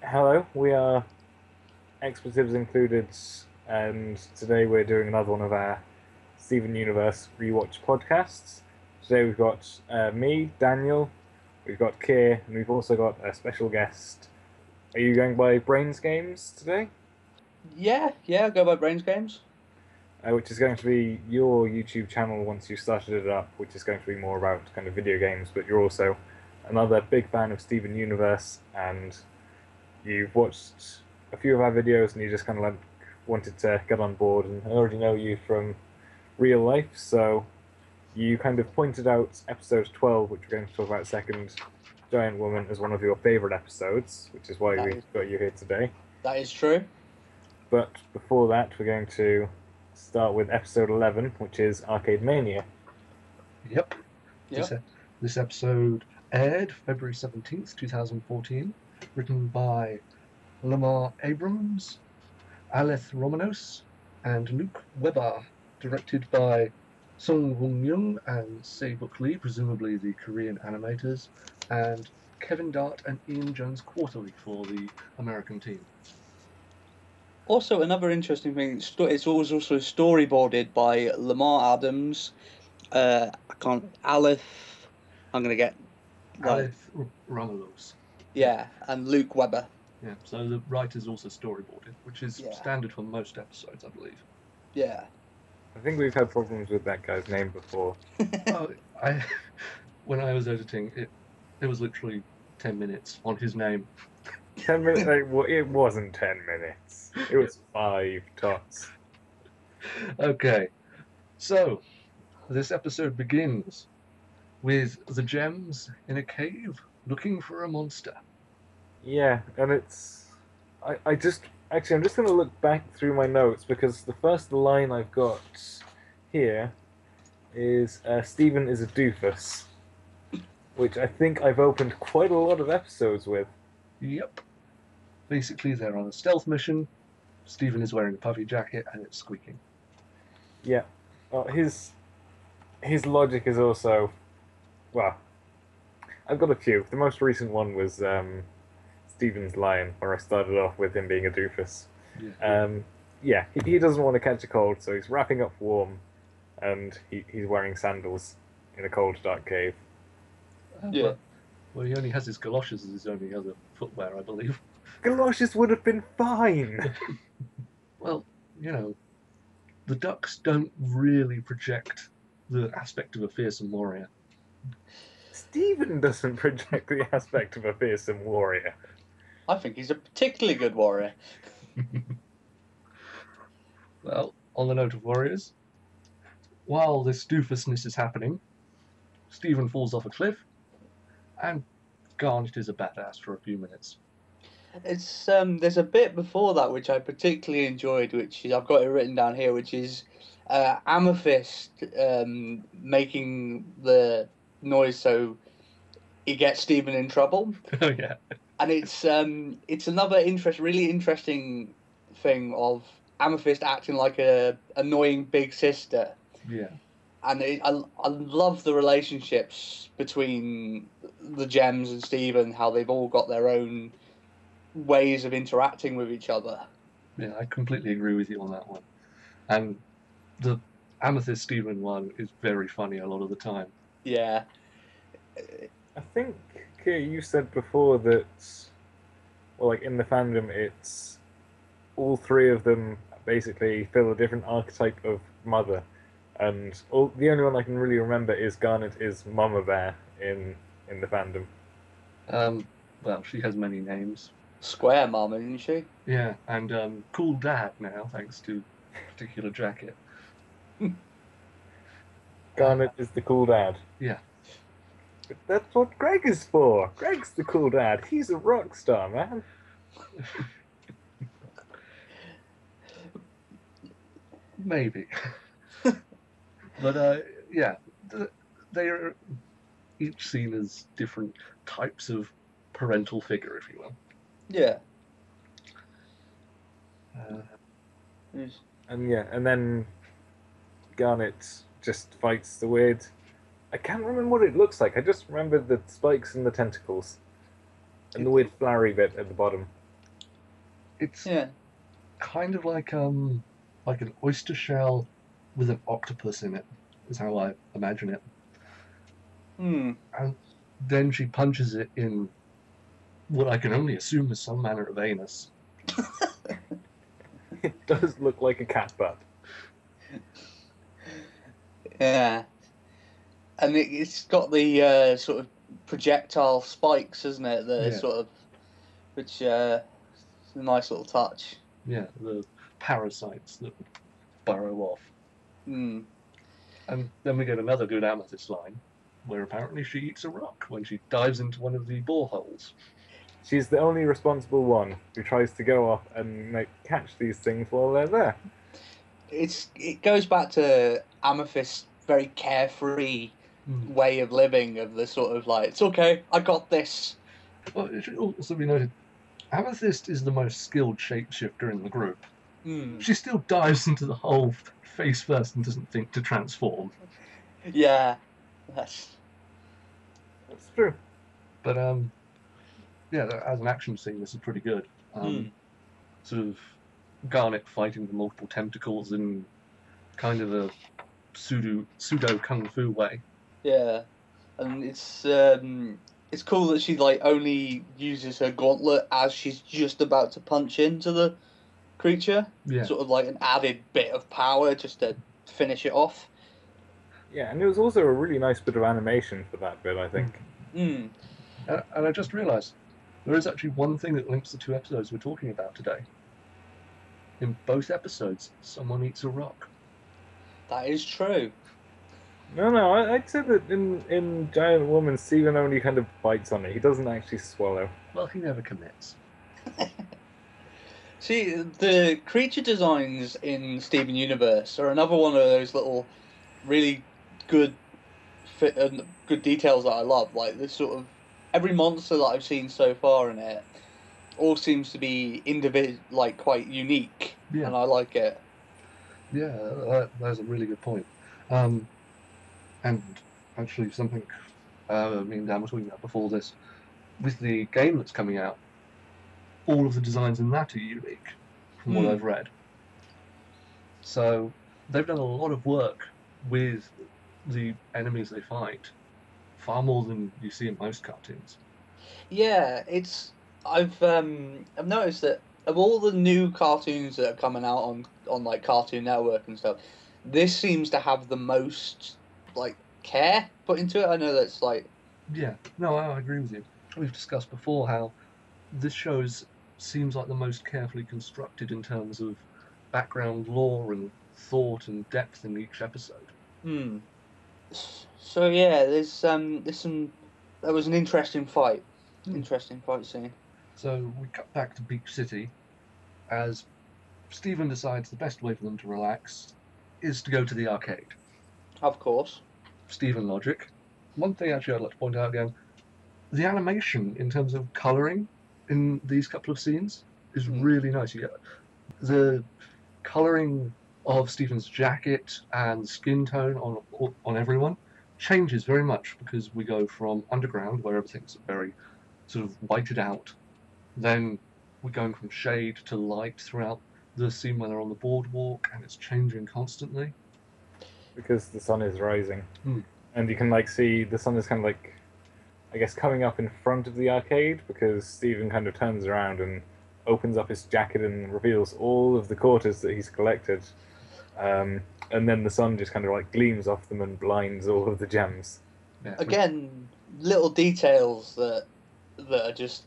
Hello, we are Expletives Included, and today we're doing another one of our Steven Universe rewatch podcasts. Today we've got me, Daniel, we've got Keir, and we've also got a special guest. Are you going by Brayne's Games today? Yeah, go by Brains Games. Which is going to be your YouTube channel once you've started it up, which is going to be more about kind of video games, but you're also another big fan of Steven Universe, and you've watched a few of our videos and you just kind of like wanted to get on board, and I already know you from real life, so you kind of pointed out episode 12, which we're going to talk about second, Giant Woman, as one of your favorite episodes, which is why That we is got you here today. that is true. But before that, we're going to start with episode 11, which is Arcade Mania. Yep. This, Yep. this episode aired February 17th, 2014, written by Lamar Abrams, Aleth Romanos, and Luke Weber, directed by Sung Woong Young and Se-Book Lee, presumably the Korean animators, and Kevin Dart and Ian Jones Quarterly for the American team. Also, another interesting thing, it's always also storyboarded by Lamar Adams. I can't. Aleph. I'm gonna get like Aleth Romanos. yeah, and Luke Weber. Yeah, so the writers also storyboarded, which is Yeah. standard for most episodes, I believe. Yeah. I think we've had problems with that guy's name before. Oh, when I was editing it was literally 10 minutes on his name. 10 minutes? It wasn't 10 minutes. It was five tops. Okay, so this episode begins with the gems in a cave looking for a monster. Yeah, and I just actually I'm just going to look back through my notes because the first line I've got here is Stephen is a doofus, which I think I've opened quite a lot of episodes with. Yep. Basically, they're on a stealth mission. Stephen is wearing a puffy jacket and it's squeaking. Yeah, his logic is also, well, I've got a few. The most recent one was Stephen's line, where I started off with him being a doofus. Yeah. Yeah, he doesn't want to catch a cold, so he's wrapping up warm, and he's wearing sandals in a cold, dark cave. Yeah. Well, he only has his galoshes as his only other footwear, I believe. Galoshes would have been fine. Well, the ducks don't really project the aspect of a fearsome warrior. Stephen doesn't project the aspect of a fearsome warrior. I think he's a particularly good warrior. Well, on the note of warriors, while this doofusness is happening, Stephen falls off a cliff, and Garnet is a badass for a few minutes. It's there's a bit before that which I particularly enjoyed, which is I've got it written down here, which is Amethyst making the noise so he gets Stephen in trouble. Oh yeah. And it's another really interesting thing of Amethyst acting like a annoying big sister, Yeah. and I love the relationships between the Gems and Steven, how they've all got their own ways of interacting with each other. Yeah, I completely agree with you on that one. And the Amethyst Stephen one is very funny a lot of the time. Yeah, I think you said before that, well, like in the fandom, it's all three of them basically fill a different archetype of mother, and the only one I can really remember is Garnet is Mama Bear in the fandom. Well, she has many names. Square Mom, isn't she? Yeah, and Cool Dad now, thanks to a particular jacket. Garnet is the cool dad. Yeah. But that's what Greg is for. Greg's the cool dad. He's a rock star, man. Maybe. But yeah, they are each seen as different types of parental figure, if you will. Yeah. And yeah, and then Garnet just fights the weird. I can't remember what it looks like. I just remember the spikes and the tentacles, and the weird flowery bit at the bottom. It's Yeah. kind of like an oyster shell with an octopus in it, is how I imagine it. Hmm. And then she punches it in what I can only assume is some manner of anus. It does look like a cat butt. Yeah. And it's got the sort of projectile spikes, isn't it? The Yeah. sort of, which is a nice little touch. Yeah, the parasites that burrow off. Hmm. And then we get another good Amethyst line, where apparently she eats a rock when she dives into one of the boreholes. She's the only responsible one who tries to go off and catch these things while they're there. It goes back to Amethyst's very carefree way of living, of the sort of like, it's okay, I got this. Well, it should also be noted, Amethyst is the most skilled shapeshifter in the group. She still dives into the hole face first and doesn't think to transform. Yeah, That's true. But yeah, as an action scene, this is pretty good. Sort of Garnet fighting the multiple tentacles in kind of a pseudo kung fu way. yeah, and it's cool that she like only uses her gauntlet as she's just about to punch into the creature. Yeah. Sort of like an added bit of power just to finish it off. Yeah, and it was also a really nice bit of animation for that bit, I think. And I just realised there is actually one thing that links the two episodes we're talking about today. In both episodes, someone eats a rock. That is true. No, I'd say that in Giant Woman, Steven only kind of bites on it. He doesn't actually swallow. Well, he never commits. See, the creature designs in Steven Universe are another one of those little really good fit and good details that I love. Like this sort of every monster that I've seen so far in it all seems to be like quite unique, and I like it. Yeah, that's a really good point. And actually, something me and Dan were talking about before this, with the game that's coming out, all of the designs in that are unique, from what I've read. So they've done a lot of work with the enemies they fight, far more than you see in most cartoons. Yeah, I've noticed that of all the new cartoons that are coming out on like Cartoon Network and stuff, this seems to have the most like care put into it. I know that's like Yeah, no, I agree with you. We've discussed before how this show seems like the most carefully constructed in terms of background lore and thought and depth in each episode. So yeah, there's some there was an interesting fight. Interesting fight scene. So we cut back to Beach City as Stephen decides the best way for them to relax is to go to the arcade. Of course. Stephen logic. One thing actually I'd like to point out again, the animation in terms of colouring in these couple of scenes is really nice. You get the colouring of Stephen's jacket and skin tone on everyone changes very much because we go from underground where everything's very sort of whited out, then we're going from shade to light throughout the scene when they're on the boardwalk, and it's changing constantly. Because the sun is rising. And you can see the sun is kind of I guess coming up in front of the arcade, because Stephen kind of turns around and opens up his jacket and reveals all of the quarters that he's collected. And then the sun just kind of gleams off them and blinds all of the gems. Yeah, Again, little details that are just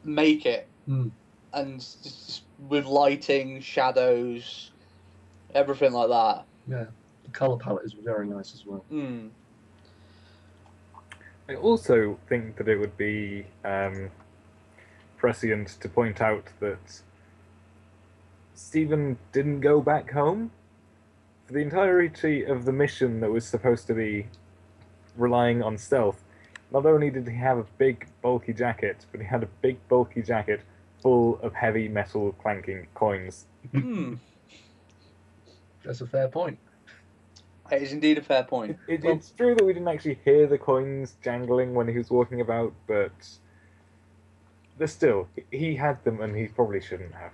make it. And just with lighting, shadows, everything like that. Yeah, the colour palette is very nice as well. I also think that it would be prescient to point out that Stephen didn't go back home. For the entirety of the mission that was supposed to be relying on stealth, not only did he have a big bulky jacket, but he had a big bulky jacket full of heavy metal clanking coins. That's a fair point. It is indeed a fair point. It's true that we didn't actually hear the coins jangling when he was walking about, but But still, he had them and he probably shouldn't have.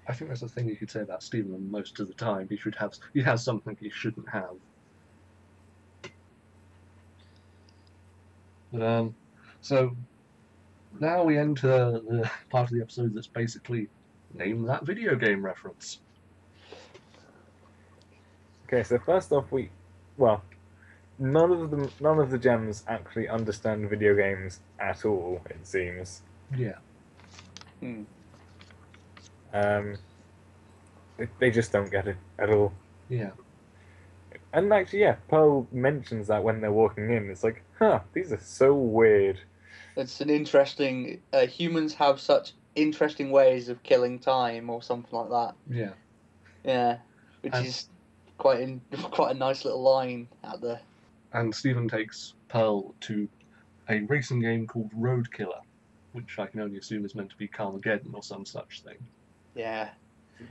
I think that's the thing you could say about Stephen most of the time. He has something he shouldn't have. But so now we enter the part of the episode that's basically name that video game reference. Okay, so first off, well, none of the gems actually understand video games at all. It seems. Yeah. Hmm. They just don't get it at all. Yeah. And actually, yeah, Pearl mentions that when they're walking in. It's like, huh, these are so weird. It's an interesting. Humans have such interesting ways of killing time, or something like that. Yeah. Yeah, which is quite a nice little line out there. And Stephen takes Pearl to a racing game called Road Killer, which I can only assume is meant to be Carmageddon or some such thing. Yeah.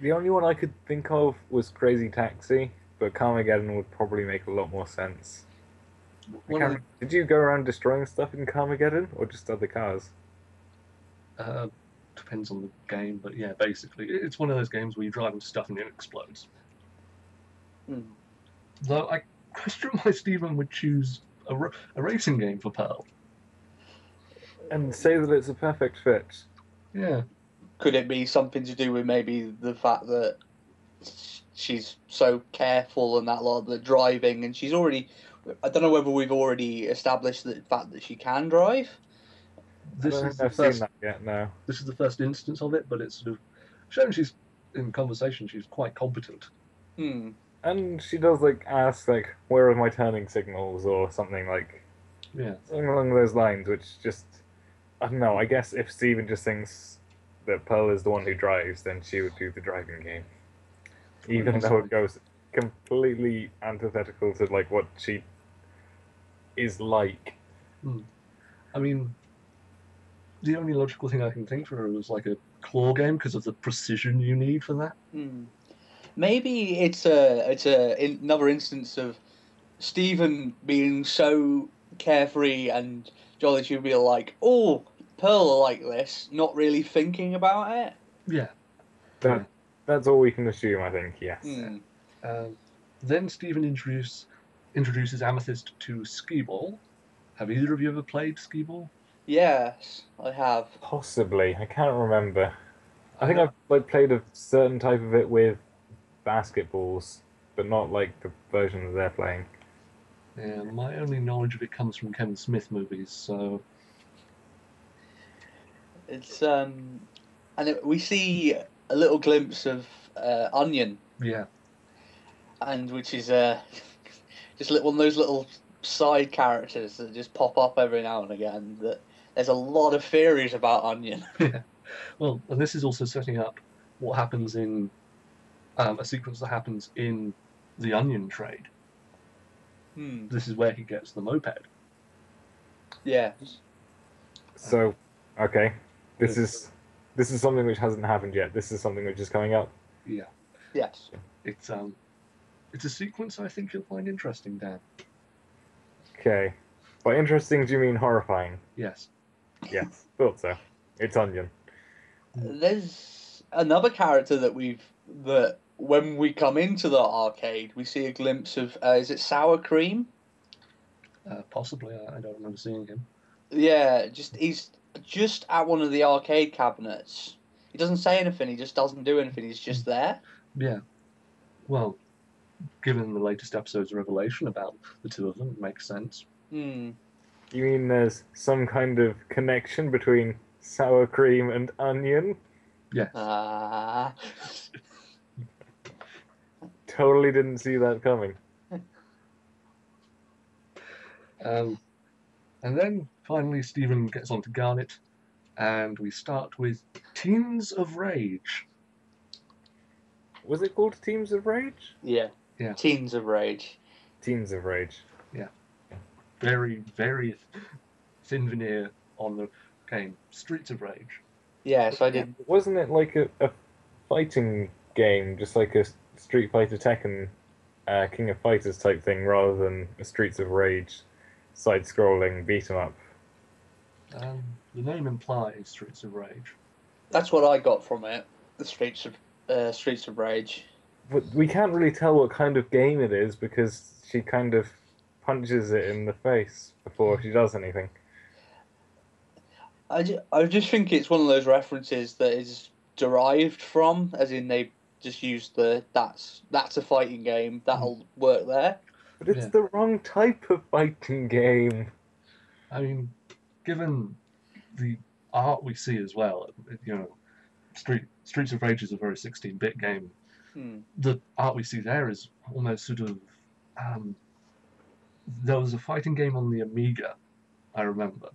The only one I could think of was Crazy Taxi, but Carmageddon would probably make a lot more sense. Did you go around destroying stuff in Carmageddon, or just other cars? Depends on the game, but yeah, basically, it's one of those games where you drive into stuff and it explodes. Hmm. Though I question why Stephen would choose a racing game for Pearl. And say that it's a perfect fit. Yeah. Could it be something to do with maybe the fact that she's so careful and that lot of the driving, and she's already... I don't know whether we've already established the fact that she can drive. I've seen that yet, no. This is the first instance of it, but it's sort of shown she's, in conversation, she's quite competent. Hmm. And she does, like, ask, like, where are my turning signals, or something, like... Yeah. Something along those lines, which just... I don't know, I guess if Steven just thinks that Pearl is the one who drives, then she would do the driving game. Even though it goes completely antithetical to, like, what she is like. I mean, the only logical thing I can think for her is like a claw game because of the precision you need for that. Maybe it's another instance of Stephen being so carefree and jolly. She'll be like, "Oh, Pearl are like this," not really thinking about it. Yeah. That's all we can assume, I think. Yes. Then Stephen introduces Amethyst to Skee-Ball. Have either of you ever played Skee-Ball? Yes, I have. Possibly. I can't remember. I think I've played a certain type of it with basketballs, but not like the version that they're playing. Yeah, my only knowledge of it comes from Kevin Smith movies, so... It's, we see a little glimpse of Onion. Yeah. And which is just one of those little side characters that just pop up every now and again. That there's a lot of theories about Onion. Yeah. Well, and this is also setting up what happens in a sequence that happens in the Onion trade. This is where he gets the moped. Yeah. So, okay, this is something which hasn't happened yet. This is something which is coming up. Yeah. Yes. It's a sequence I think you'll find interesting, Dan. Okay. By interesting, do you mean horrifying? Yes. Yes, thought so. It's Onion. There's another character that when we come into the arcade, we see a glimpse of, is it Sour Cream? Possibly, I don't remember seeing him. Yeah, he's just at one of the arcade cabinets. He doesn't say anything, he just doesn't do anything, he's just there. Yeah. Well, given the latest episode's revelation about the two of them, it makes sense. You mean there's some kind of connection between Sour Cream and Onion? Yes. Totally didn't see that coming. And then finally Stephen gets onto Garnet, and we start with Teens of Rage. Was it called Teams of Rage? Yeah. Teens of Rage. Teens of Rage. Yeah. Very, very thin veneer on the game. Streets of Rage. Yes, I did. Wasn't it like a fighting game, just like a Street Fighter Tekken King of Fighters type thing, rather than a Streets of Rage side-scrolling beat-em-up? The name implies Streets of Rage. That's what I got from it. The Streets of Rage. But we can't really tell what kind of game it is because she kind of punches it in the face before she does anything. I just think it's one of those references that is derived from, as in they just used that's a fighting game, that'll work there. But it's the wrong type of fighting game. I mean, given the art we see as well, Streets of Rage is a very 16-bit game. The art we see there is almost sort of. There was a fighting game on the Amiga, I remember,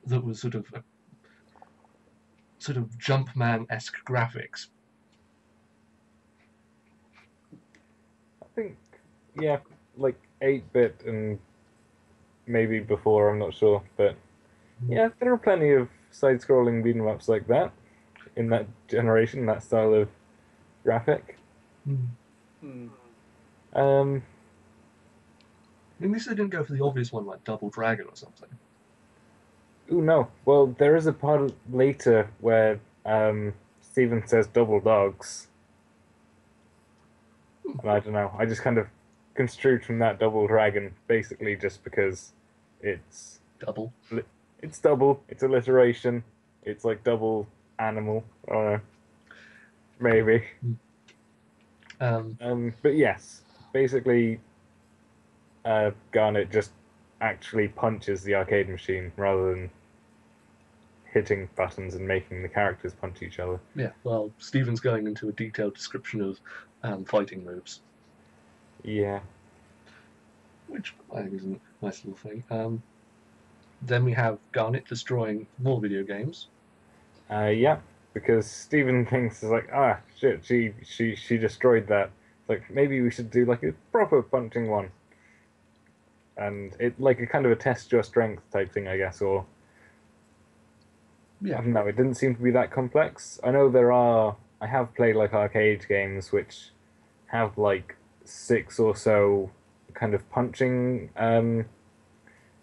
that was sort of Jumpman-esque graphics. I think, yeah, like 8-bit and maybe before, I'm not sure. But yeah, there are plenty of side-scrolling beat 'em ups like that in that generation, that style of graphic. At least they didn't go for the obvious one like Double Dragon or something. Ooh, no. Well, there is a part later where Steven says double dogs. And I don't know. I just kind of construed from that Double Dragon basically just because it's Double. It's double. It's alliteration. It's like double animal. I don't know. Maybe. But yes, basically, Garnet just actually punches the arcade machine rather than hitting buttons and making the characters punch each other. Yeah, well, Steven's going into a detailed description of fighting moves. Yeah. Which I think is a nice little thing. Then we have Garnet destroying more video games. Yeah, because Steven thinks it's like, shit, she destroyed that. It's like, maybe we should do like a proper punching one. And it like a kind of a test your strength type thing, I guess, or Yeah. I don't know, it didn't seem to be that complex. I know I have played like arcade games which have like 6 or so kind of punching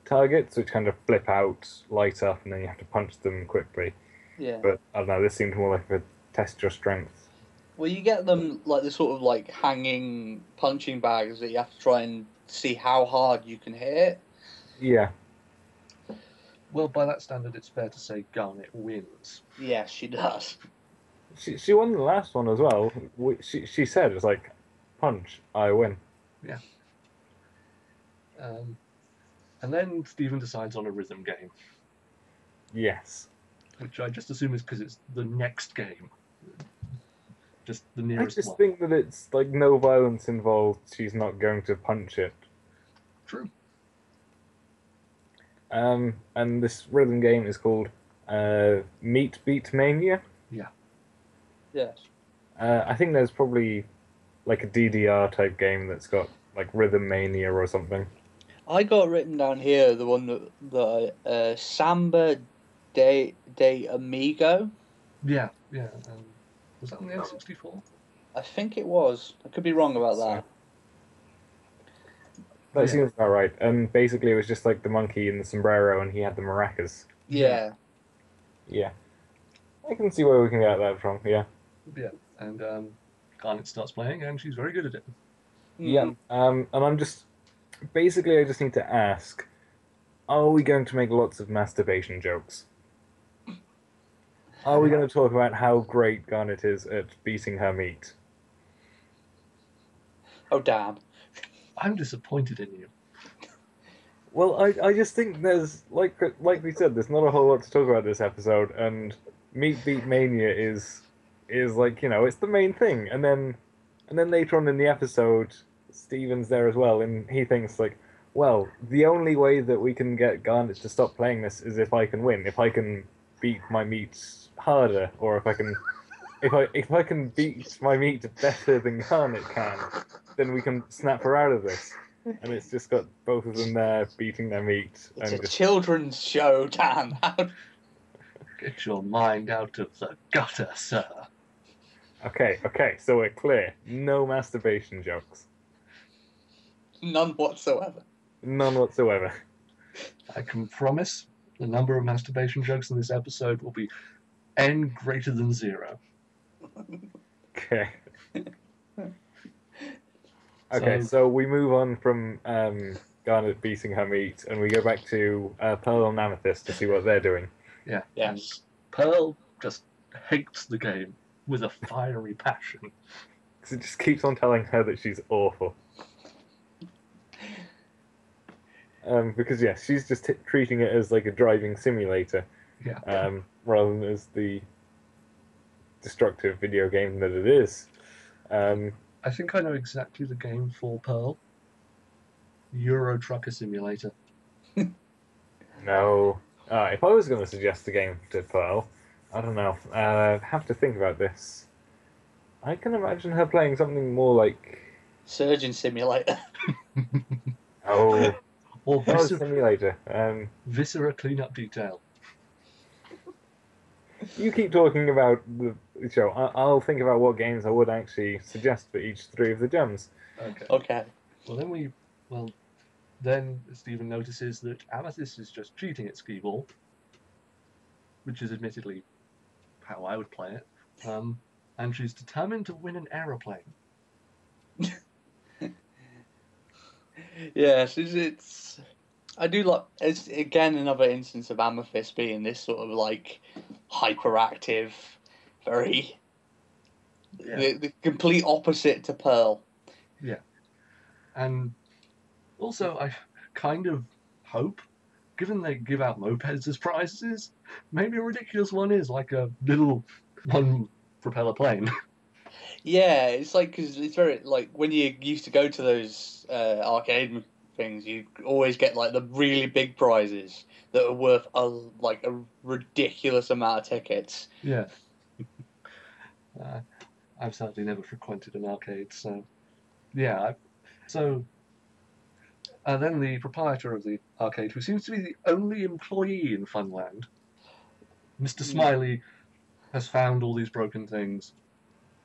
targets which kind of flip out, light up, and then you have to punch them quickly. Yeah. But I don't know, this seemed more like a test your strength. Well, you get them like the sort of like hanging punching bags that you have to try and see how hard you can hit. Yeah. Well, by that standard, it's fair to say Garnet wins. Yes, she does. She won the last one as well. She said, it's like, punch, I win. Yeah. And then Steven decides on a rhythm game. Yes. Which I just assume is because it's the next game. Just the I nearest just one. think that it's like no violence involved, she's not going to punch it. True. And this rhythm game is called Meat Beat Mania. Yeah. Yes. I think there's probably like a DDR type game that's got like Rhythm Mania or something. I got written down here the one that Samba de Amigo. Yeah. Was that on the N64? I think it was. I could be wrong about that. That seems about right. And basically it was just like the monkey in the sombrero and he had the maracas. Yeah. Yeah. I can see where we can get that from, yeah. Yeah. And Garnet starts playing and she's very good at it. Yeah. And I'm just... Basically, I just need to ask, are we going to make lots of masturbation jokes? Are we going to talk about how great Garnet is at beating her meat? Oh, damn. I'm disappointed in you. Well, I just think there's, like we said, there's not a whole lot to talk about this episode, and Meat Beat Mania is like, you know, it's the main thing. And then later on in the episode, Steven's there as well, and he thinks like, well, the only way that we can get Garnet to stop playing this is if I can win, if I can beat my meat harder, or if I can beat my meat better than Garnet can, then we can snap her out of this. And it's just got both of them there beating their meat. It's and a children's show, Dan. Get your mind out of the gutter, sir. Okay, so we're clear. No masturbation jokes. None whatsoever. None whatsoever. I can promise The number of masturbation jokes in this episode will be n greater than 0. Okay. Okay, so we move on from Garnet beating her meat, and we go back to Pearl and Amethyst to see what they're doing. Yeah. Yes. Pearl just hates the game with a fiery passion. Because it just keeps on telling her that she's awful. Because, yeah, she's just treating it as like a driving simulator. Yeah. Rather than as the destructive video game that it is. I think I know exactly the game for Pearl. Euro Trucker Simulator. No. If I was going to suggest a game to Pearl, I don't know. Have to think about this. I can imagine her playing something more like... Surgeon Simulator. Oh, Or Pearl Simulator. Viscera Cleanup Detail. You keep talking about the show. I'll think about what games I would actually suggest for each 3 of the gems. Okay. Okay. Well, then Stephen notices that Amethyst is just cheating at Skee-Ball, which is admittedly how I would play it. And she's determined to win an aeroplane. Yes, it's. I do like. It's again another instance of Amethyst being this sort of like hyperactive, very. Yeah. The complete opposite to Pearl. Yeah. And also, I kind of hope, given they give out mopeds as prizes, maybe a ridiculous one is like a little one propeller plane. Yeah, it's like because it's very like when you used to go to those arcade things, you always get like the really big prizes that are worth a ridiculous amount of tickets. Yeah. I've sadly never frequented an arcade, so yeah. Then the proprietor of the arcade, who seems to be the only employee in Funland, Mr. Smiley, has found all these broken things,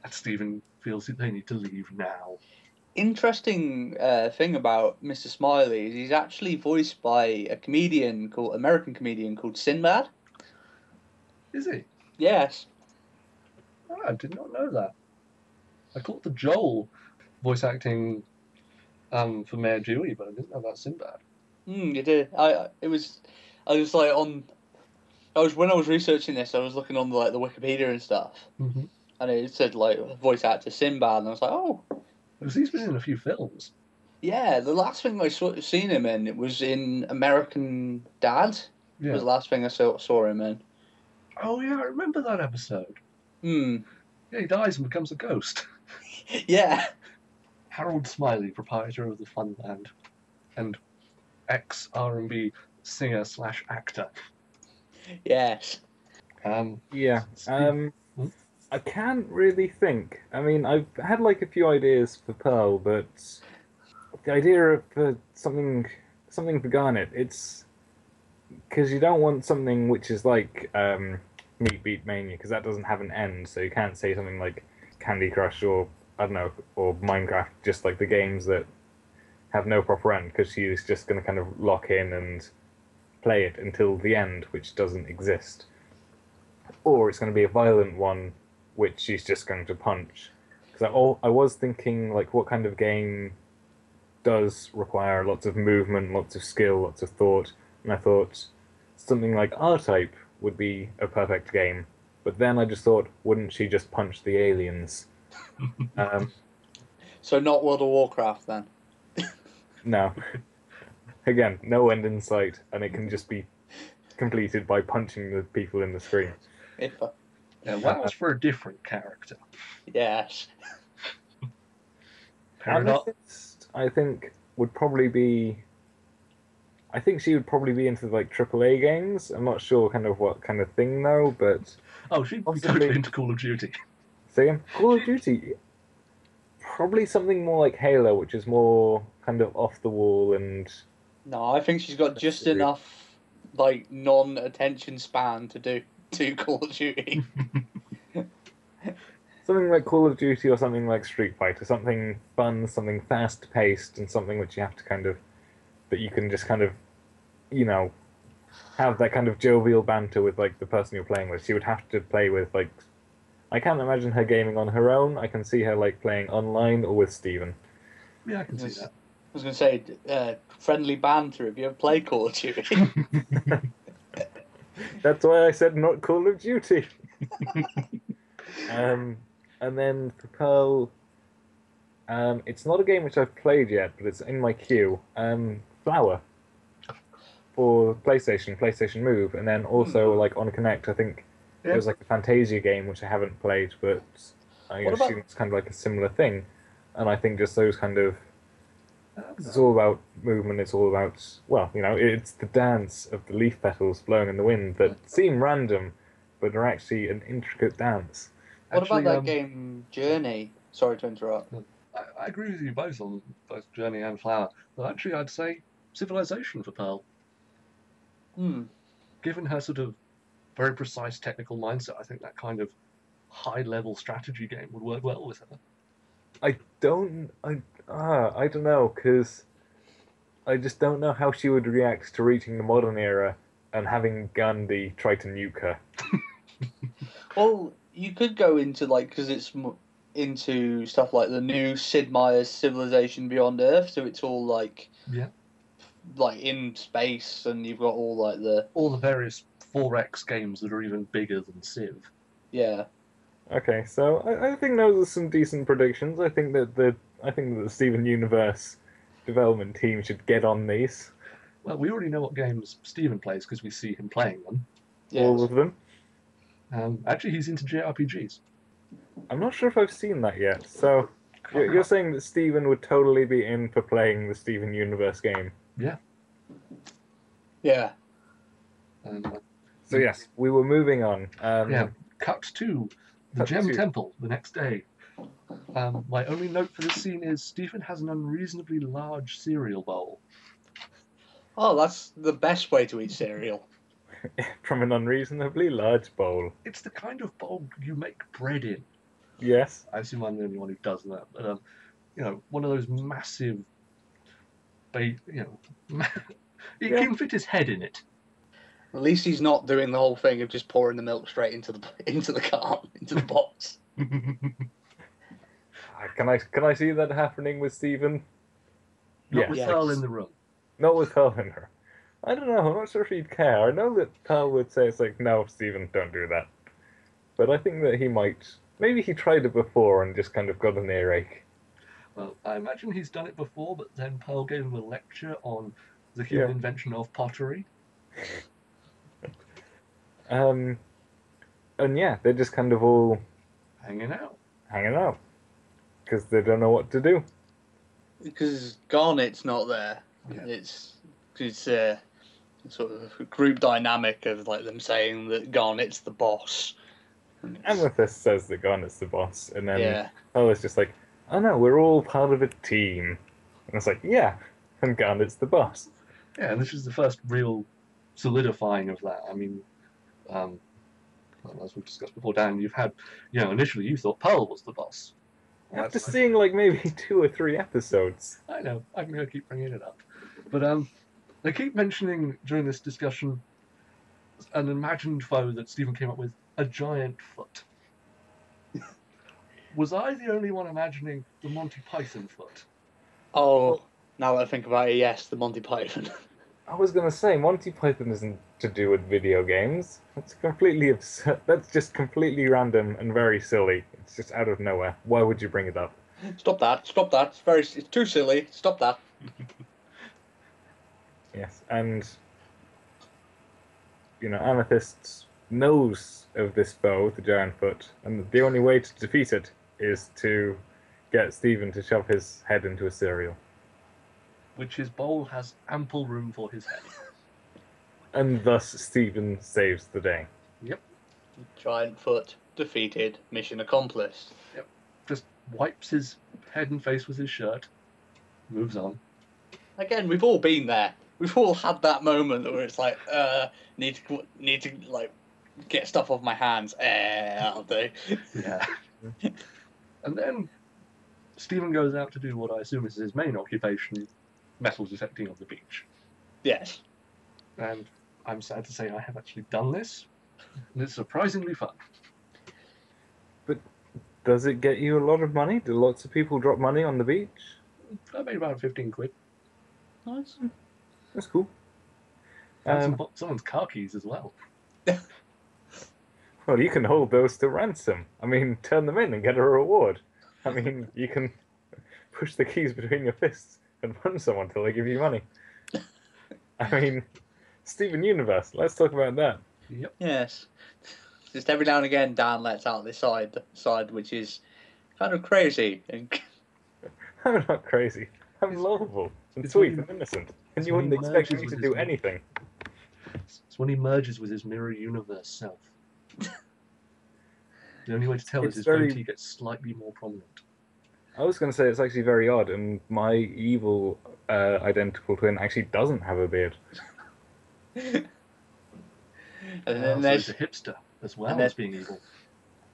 and Stephen feels that they need to leave now. Interesting thing about Mr. Smiley is he's actually voiced by a American comedian called Sinbad. Is he? Yes. Oh, I did not know that. I caught the Joel voice acting for Mayor Dewey, but I didn't know about Sinbad. You did. When I was researching this, I was looking on the Wikipedia and stuff, Mm-hmm. and it said voice actor Sinbad, and I was like, oh. Because he's been in a few films. Yeah, the last thing I seen him in, it was in American Dad. Yeah. Was the last thing I saw him in. Oh yeah, I remember that episode. Hmm. Yeah, he dies and becomes a ghost. Yeah. Harold Smiley, proprietor of the Funland, and ex-R&B singer/actor. Yes. Yeah. I can't really think. I mean, I've had like a few ideas for Pearl, but the idea of something for Garnet, it's because you don't want something which is like Meat Beat Mania, because that doesn't have an end, so you can't say something like Candy Crush or I don't know, or Minecraft, just like the games that have no proper end, because she's just going to kind of lock in and play it until the end, which doesn't exist. Or it's going to be a violent one, which she's just going to punch. Because I was thinking, like, what kind of game does require lots of movement, lots of skill, lots of thought, and I thought something like R-Type would be a perfect game. But then I just thought, wouldn't she just punch the aliens? So not World of Warcraft then? No. Again, no end in sight, and it can just be completed by punching the people in the screen. Yeah, that was for a different character. Yes. Amethyst, I think, would probably be... I think she would probably be into, like, AAA games. I'm not sure kind of what kind of thing, though, but... Oh, she'd be possibly... totally into Call of Duty. Say again? Call of Duty? Probably something more like Halo, which is more kind of off the wall and... No, I think she's got just enough, like, non-attention span to do Call of Duty. Something like Call of Duty or something like Street Fighter, something fun, something fast-paced, and something which you have to kind of... that you can just kind of, you know, have that kind of jovial banter with like the person you're playing with. She would have to play with like I can't imagine her gaming on her own. I can see her like playing online or with Stephen. Yeah, I can see that. I was going to say, friendly banter. Have you ever played Call of Duty? That's why I said not Call of Duty. um, and then for Pearl, it's not a game which I've played yet, but it's in my queue. Flower for PlayStation Move, and then also like on Connect, I think Yeah. it was like the Fantasia game which I haven't played, but I What about- assume it's kind of like a similar thing. And I think just those kind of it's all about movement. It's all about well, it's the dance of the leaf petals blowing in the wind that seem random, but are actually an intricate dance. What Actually, about that game Journey? Sorry to interrupt. I agree with you both on both Journey and Flower, but actually I'd say Civilization for Pearl. Hmm. Given her sort of very precise technical mindset, I think that kind of high-level strategy game would work well with her. I don't know because I just don't know how she would react to reaching the modern era and having Gandhi try to nuke her. Well, you could go into because it's into stuff like the new Sid Meier's Civilization Beyond Earth, so it's all like in space, and you've got all all the various 4X games that are even bigger than Civ. Yeah. Okay, so I think those are some decent predictions. I think that the Steven Universe development team should get on these. Well, we already know what games Stephen plays because we see him playing them. All of them. Actually, he's into JRPGs. I'm not sure if I've seen that yet. So you're saying that Steven would totally be in for playing the Steven Universe game? Yeah. Yeah. So yes, we were moving on. Cut to the Gem Temple the next day. My only note for this scene is Stephen has an unreasonably large cereal bowl. Oh, that's the best way to eat cereal. From an unreasonably large bowl. It's the kind of bowl you make bread in. Yes. I assume I'm the only one who does that. But one of those massive, he can fit his head in it. At least he's not doing the whole thing of just pouring the milk straight into the cart, into the box. Can I see that happening with Stephen? Not with Pearl in the room. Not with Pearl in her. I don't know. I'm not sure if he'd care. I know that Pearl would say it's like, no, Stephen, don't do that. But I think that he might. Maybe he tried it before and just kind of got an earache. Well, I imagine he's done it before, but then Pearl gave him a lecture on the human invention of pottery. And yeah, they're just kind of all hanging out. Because they don't know what to do. Because Garnet's not there. Yeah. It's a sort of group dynamic of them saying that Garnet's the boss. Amethyst says that Garnet's the boss, and then Pearl is just like, oh no, we're all part of a team. And it's like, yeah, and Garnet's the boss. Yeah, and this is the first real solidifying of that. I mean, as we've discussed before, Dan, you've had, initially you thought Pearl was the boss. After seeing maybe 2 or 3 episodes. I know, I'm going to keep bringing it up. But they keep mentioning during this discussion an imagined foe that Stephen came up with, a giant foot. Was I the only one imagining the Monty Python foot? Oh, now that I think about it, yes, the Monty Python. I was going to say, Monty Python isn't to do with video games. That's completely absurd. That's just completely random and very silly. It's just out of nowhere. Why would you bring it up? Stop that. It's too silly. Stop that. Yes, and Amethyst knows of this foe, the giant foot, and the only way to defeat it is to get Stephen to shove his head into a cereal. Which his bowl has ample room for his head. And thus Stephen saves the day. Yep. Giant foot defeated, mission accomplished. Yep. Just wipes his head and face with his shirt, moves on. Again, we've all been there. We've all had that moment where it's like, need to get stuff off my hands. I'll do. Yeah. And then Stephen goes out to do what I assume is his main occupation, metal detecting on the beach. Yes. And I'm sad to say I have actually done this, and it's surprisingly fun. But does it get you a lot of money? Do lots of people drop money on the beach? I made about 15 quid. Nice. That's cool. And someone's car keys as well. Well, you can hold those to ransom. I mean, turn them in and get a reward. I mean, you can push the keys between your fists and run someone till they give you money. I mean, Steven Universe, let's talk about that. Yep. Yes. Just every now and again, Dan lets out this side which is kind of crazy. I'm not crazy. I'm lovable and it's sweet when and innocent. And it's you when wouldn't he expect merges me to with do his- anything. It's when he merges with his mirror universe self. The only way to tell is It's his very- goatee gets slightly more prominent. I was going to say it's actually very odd, and my evil identical twin actually doesn't have a beard. And then So there's he's a hipster as well and as then- being evil.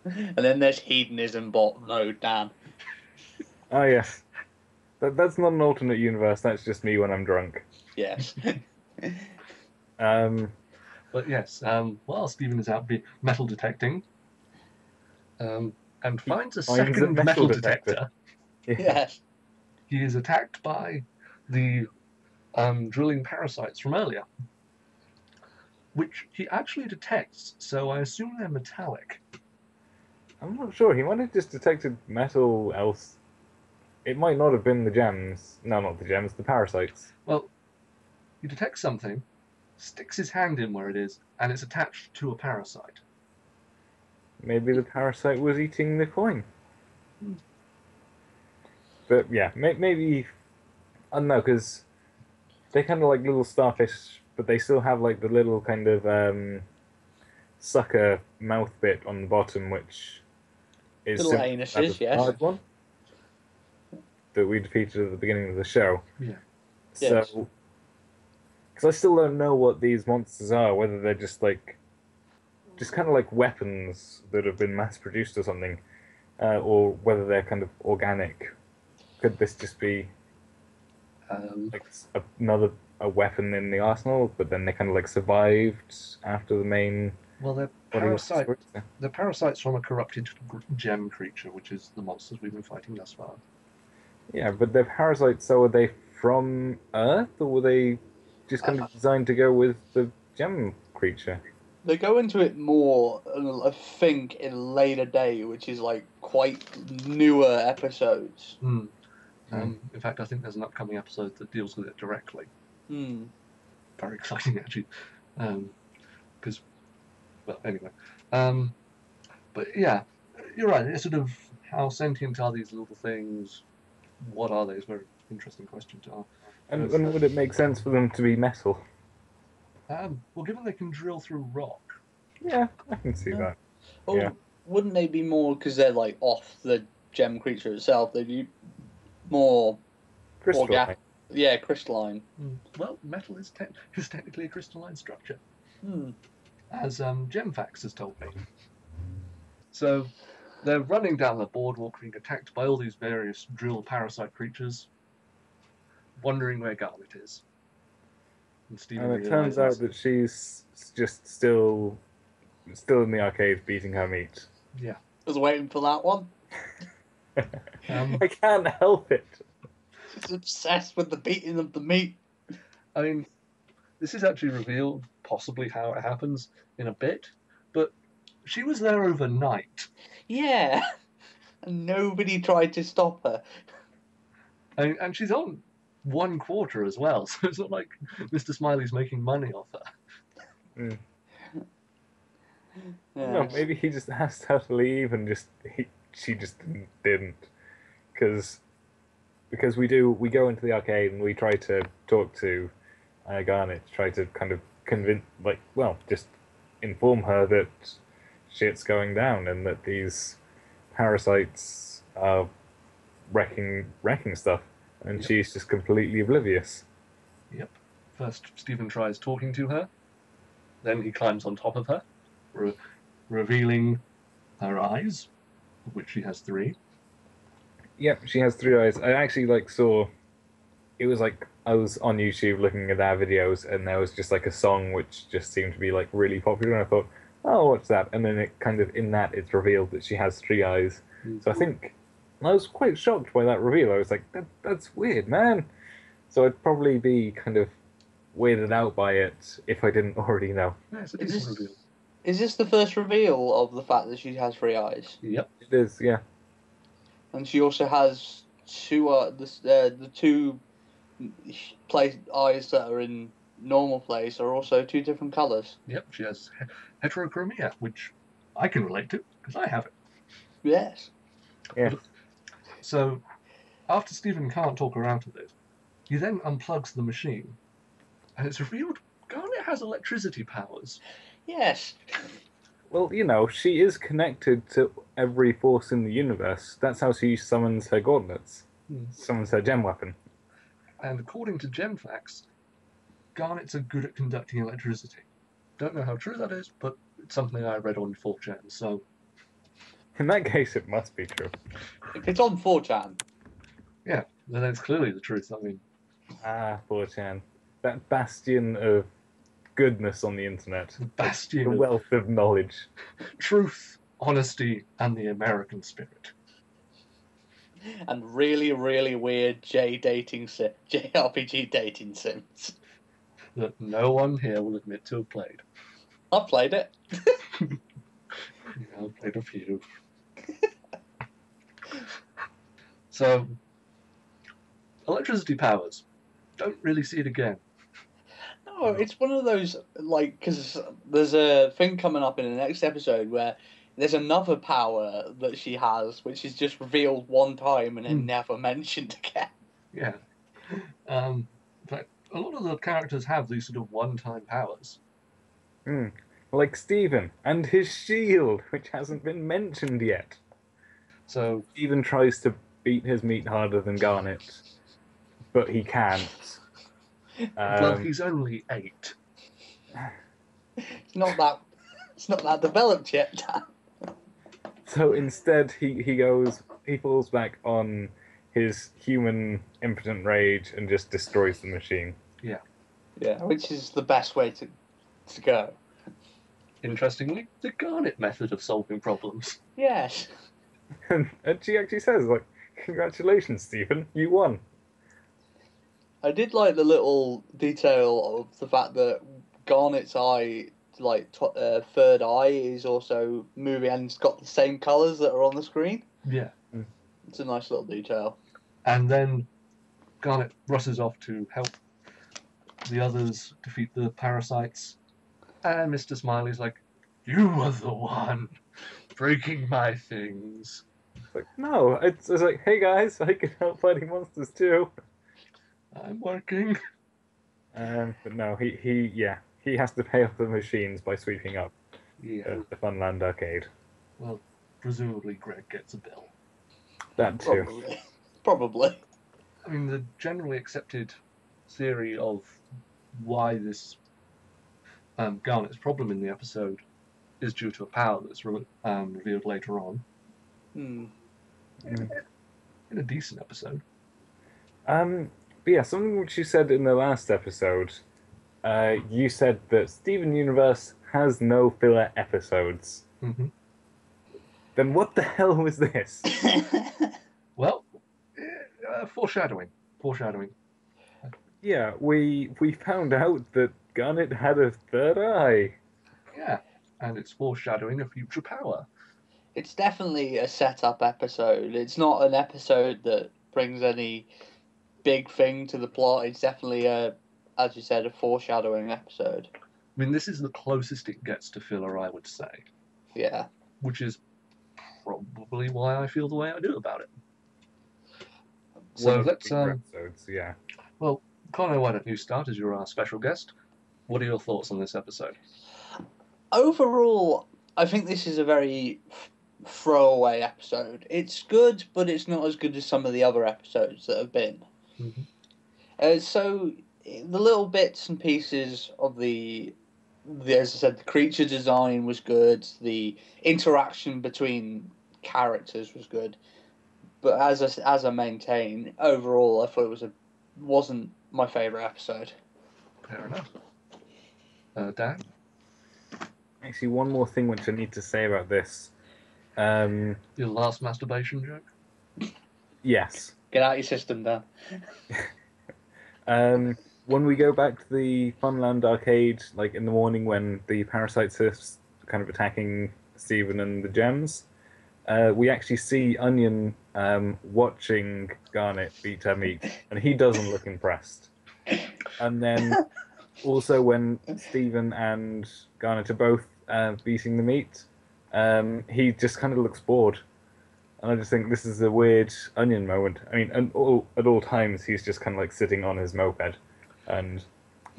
and then there's hedonism bot mode, Dan. Oh, yes. That's not an alternate universe, that's just me when I'm drunk. Yes. But yes, while Stephen is out metal detecting, and finds a finds a second metal metal detector. detector, Yes. he is attacked by the drilling parasites from earlier, which he actually detects, so I assume they're metallic. I'm not sure, he might have just detected metal else. It might not have been the gems. No, not the gems, the parasites. Well, he detects something, sticks his hand in where it is, and it's attached to a parasite. Maybe the parasite was eating the coin. But yeah, maybe... I don't know, because they're kind of like little starfish, but they still have like the little kind of sucker mouth bit on the bottom, which is Little similar to that anuses, of the yes. large one that we defeated at the beginning of the show. Yeah. Yes. So, because I still don't know what these monsters are, whether they're just kind of like weapons that have been mass produced or something, or whether they're kind of organic. Could this just be like a weapon in the arsenal, but then they kind of like survived after the main Well, they're body was destroyed? They're parasites from a corrupted gem creature, which is the monsters we've been fighting thus far. Yeah, but they're parasites, so are they from Earth, or were they just kind of designed to go with the gem creature? They go into it more, I think, in a later day, which is like quite newer episodes. In fact, I think there's an upcoming episode that deals with it directly. Very exciting, actually. Because, well, anyway. But yeah, you're right. It's sort of how sentient are these little things? What are they? It's a very interesting question to ask. And would it make sense for them to be metal? Well, given they can drill through rock. Yeah, I can see that. Or Yeah. wouldn't they be more, because they're like off the gem creature itself, they'd be more Crystal. crystalline. Well, metal is technically a crystalline structure, Hmm. as GemFax has told me. So they're running down the boardwalk, being attacked by all these various drill parasite creatures, wondering where Garnet is. And Stephen And it turns out that she's just still in the arcade beating her meat. Yeah. Was waiting for that one. I can't help it. She's obsessed with the beating of the meat. I mean, this is actually revealed possibly how it happens in a bit, but she was there overnight. Yeah. And nobody tried to stop her. And she's on 1/4 as well, so it's not like Mr. Smiley's making money off her. No, Yes. maybe he just asked her to leave and she just didn't. Because we go into the arcade and we try to talk to Garnet, try to kind of convince, just inform her that shit's going down and that these parasites are wrecking stuff, and Yep. she's just completely oblivious. Yep. First, Stephen tries talking to her. Then he climbs on top of her, revealing her eyes, of which she has 3. Yep, she has 3 eyes. I actually saw it was like I was on YouTube looking at their videos, and there was just like a song which just seemed to be like really popular, and I thought, oh, what's that? And then it kind of in that it's revealed that she has three eyes. So I think I was quite shocked by that reveal. I was like, that's weird, man. So I'd probably be kind of weirded out by it if I didn't already know. Yeah, it's a Is decent this reveal. is this the first reveal of the fact that she has three eyes? Yep. It is, yeah. And she also has two the two place eyes that are in normal place are also two different colours. Yep. She has heterochromia, which I can relate to because I have it. Yes. Yeah. So after Stephen can't talk her out of it, he then unplugs the machine, and it's revealed Garnet has electricity powers. Yes. Well, you know, she is connected to every force in the universe. That's how she summons her gauntlets. Summons her gem weapon. And according to GemFacts, Garnets are good at conducting electricity. Don't know how true that is, but it's something I read on 4chan, so In that case, it must be true. If it's on 4chan. yeah, then it's clearly the truth. I mean, Ah, 4chan. That bastion of goodness on the internet. bastion The of wealth of knowledge. truth, honesty, and the American spirit. And really, really weird JRPG dating sims. That no one here will admit to have played. I've played it. Yeah, I've played a few. So, electricity powers. Don't really see it again. No, it's one of those, like, because there's a thing coming up in the next episode where there's another power that she has, which is just revealed one time and then never mentioned again. Yeah. But a lot of the characters have these sort of one-time powers. Like Stephen and his shield, which hasn't been mentioned yet. So Stephen tries to beat his meat harder than Garnet, but he can't. well, he's only 8. It's not that developed yet. So instead, he falls back on his human impotent rage and just destroys the machine. Yeah. Yeah, which is the best way to go. Interestingly, the Garnet method of solving problems. Yes. And she actually says, like, congratulations, Stephen, you won. I did like the little detail of the fact that Garnet's eye, like third eye, is also moving and it's got the same colours that are on the screen. Yeah. It's a nice little detail. And then Garnet rushes off to help the others defeat the parasites. And Mr. Smiley's like, you were the one breaking my things. Like, no, it's like, hey guys, I can help fighting monsters too. I'm working. But no, he has to pay off the machines by sweeping up Yeah. the Funland arcade. Well, presumably Greg gets a bill. That too. Probably. I mean, the generally accepted theory of why this Garnet's problem in the episode is due to a power that's revealed later on. Hmm. In a decent episode. But yeah, something which you said in the last episode, you said that Steven Universe has no filler episodes. Mm-hmm. Then what the hell was this? Well, foreshadowing. Foreshadowing. Yeah, we found out that Garnet had a third eye. Yeah, and it's foreshadowing a future power. It's definitely a setup episode. It's not an episode that brings any big thing to the plot. It's definitely as you said, a foreshadowing episode. I mean, this is the closest it gets to filler, I would say. Yeah. Which is probably why I feel the way I do about it. So let's episodes, yeah. Well, Connor, why don't you start as you're our special guest? What are your thoughts on this episode? Overall, I think this is a very throwaway episode. It's good, but it's not as good as some of the other episodes that have been. Mm-hmm. So the little bits and pieces of the as I said, the creature design was good. The interaction between characters was good. But as I maintain, overall, I thought it was a wasn't my favourite episode. Fair enough. Dan? Actually, one more thing which I need to say about this. Your last masturbation joke? Yes. Get out your system, Dan. When we go back to the Funland arcade, like in the morning when the parasites are kind of attacking Stephen and the gems, we actually see Onion watching Garnet beat her meat, and he doesn't look impressed. And then also when Stephen and Garnet are both beating the meat, he just kind of looks bored. And I just think this is a weird Onion moment. I mean, at all times, he's just kind of like sitting on his moped. And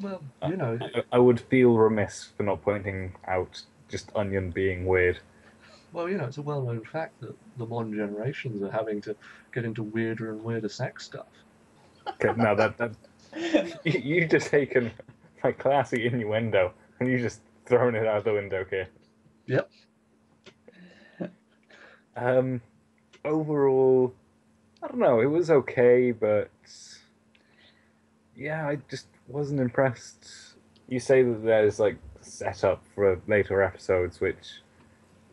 Well, you know, I would feel remiss for not pointing out just Onion being weird. well, you know, it's a well-known fact that the modern generations are having to get into weirder and weirder sex stuff. Okay, no, that you just taken my classy innuendo and you just thrown it out the window here. Yep. Overall, I don't know. It was okay, but yeah, I just wasn't impressed. You say that there's like setup for later episodes, which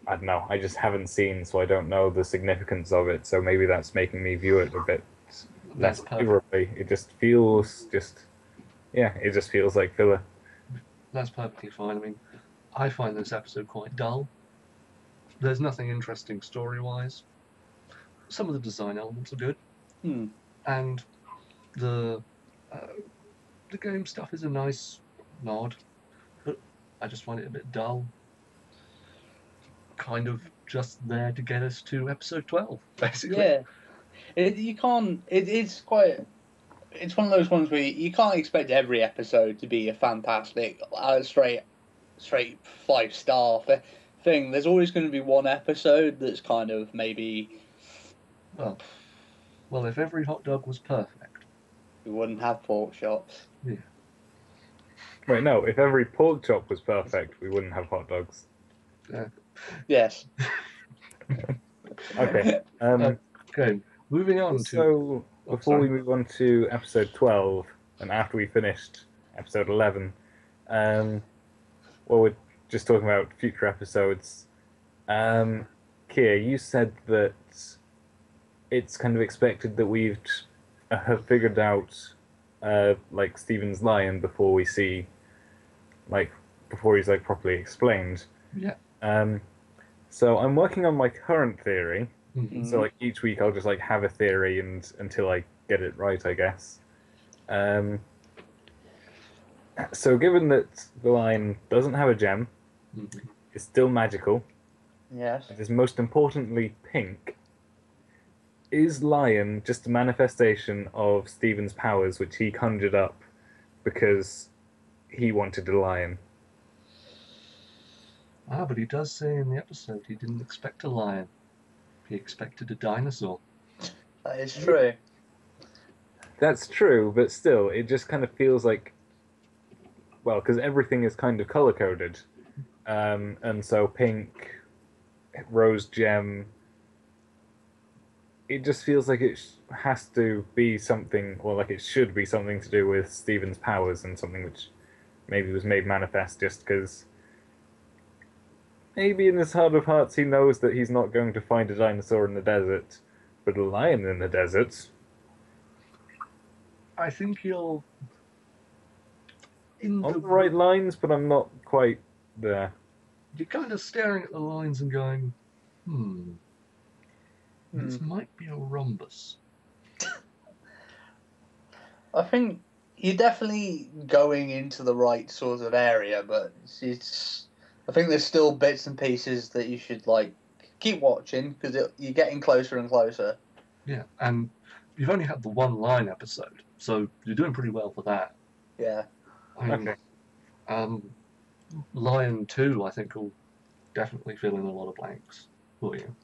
I don't know. I just haven't seen, so I don't know the significance of it. So maybe that's making me view it a bit less That's perfect. favorably. It just feels it just feels like filler. That's perfectly fine. I mean, I find this episode quite dull. There's nothing interesting story-wise. Some of the design elements are good, and the game stuff is a nice nod, but I just find it a bit dull. Kind of just there to get us to episode 12, basically. Yeah. You can't. It's quite. It's one of those ones where you can't expect every episode to be a fantastic, straight 5-star thing. There's always going to be one episode that's kind of maybe. Well, if every hot dog was perfect. We wouldn't have pork chops. Yeah. Wait, no. If every pork chop was perfect, we wouldn't have hot dogs. Yes. Okay. Okay, moving on to. So before we move on to episode 12, and after we finished episode 11, well, we're just talking about future episodes. Keir, you said that it's kind of expected that we've have figured out like Stephen's lion before we see, like, before he's like properly explained. Yeah. So I'm working on my current theory. Mhm. So like each week I'll just like have a theory and until I get it right, I guess. So given that the lion doesn't have a gem, Mhm. it's still magical, Yes. it is most importantly pink. Is lion just a manifestation of Stephen's powers which he conjured up because he wanted a lion? But he does say in the episode he didn't expect a lion. He expected a dinosaur. That is true. That's true, but still, it just kind of feels like, well, because everything is kind of color coded, and so pink, rose gem. It just feels like it has to be something, or like it should be something to do with Stephen's powers and something which maybe was made manifest just because maybe in his heart of hearts he knows that he's not going to find a dinosaur in the desert, but a lion in the desert. I think you're On the right lines, but I'm not quite there. You're kind of staring at the lines and going, this might be a rhombus. I think you're definitely going into the right sort of area, but it's. I think there's still bits and pieces that you should like keep watching because you're getting closer and closer. Yeah, and you've only had the one line episode, so you're doing pretty well for that. Yeah. I mean, Okay. Lion 2, I think, will definitely fill in a lot of blanks for you.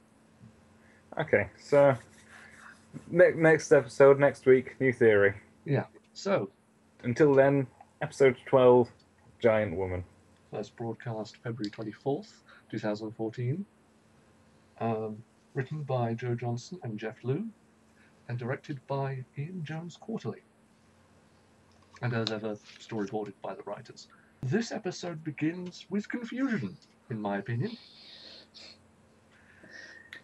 Okay, so next episode, next week, new theory. Yeah, so. Until then, episode 12, Giant Woman. First broadcast February 24th, 2014. Written by Joe Johnson and Jeff Liu, and directed by Ian Jones Quarterly. and as ever, storyboarded by the writers. This episode begins with confusion, in my opinion.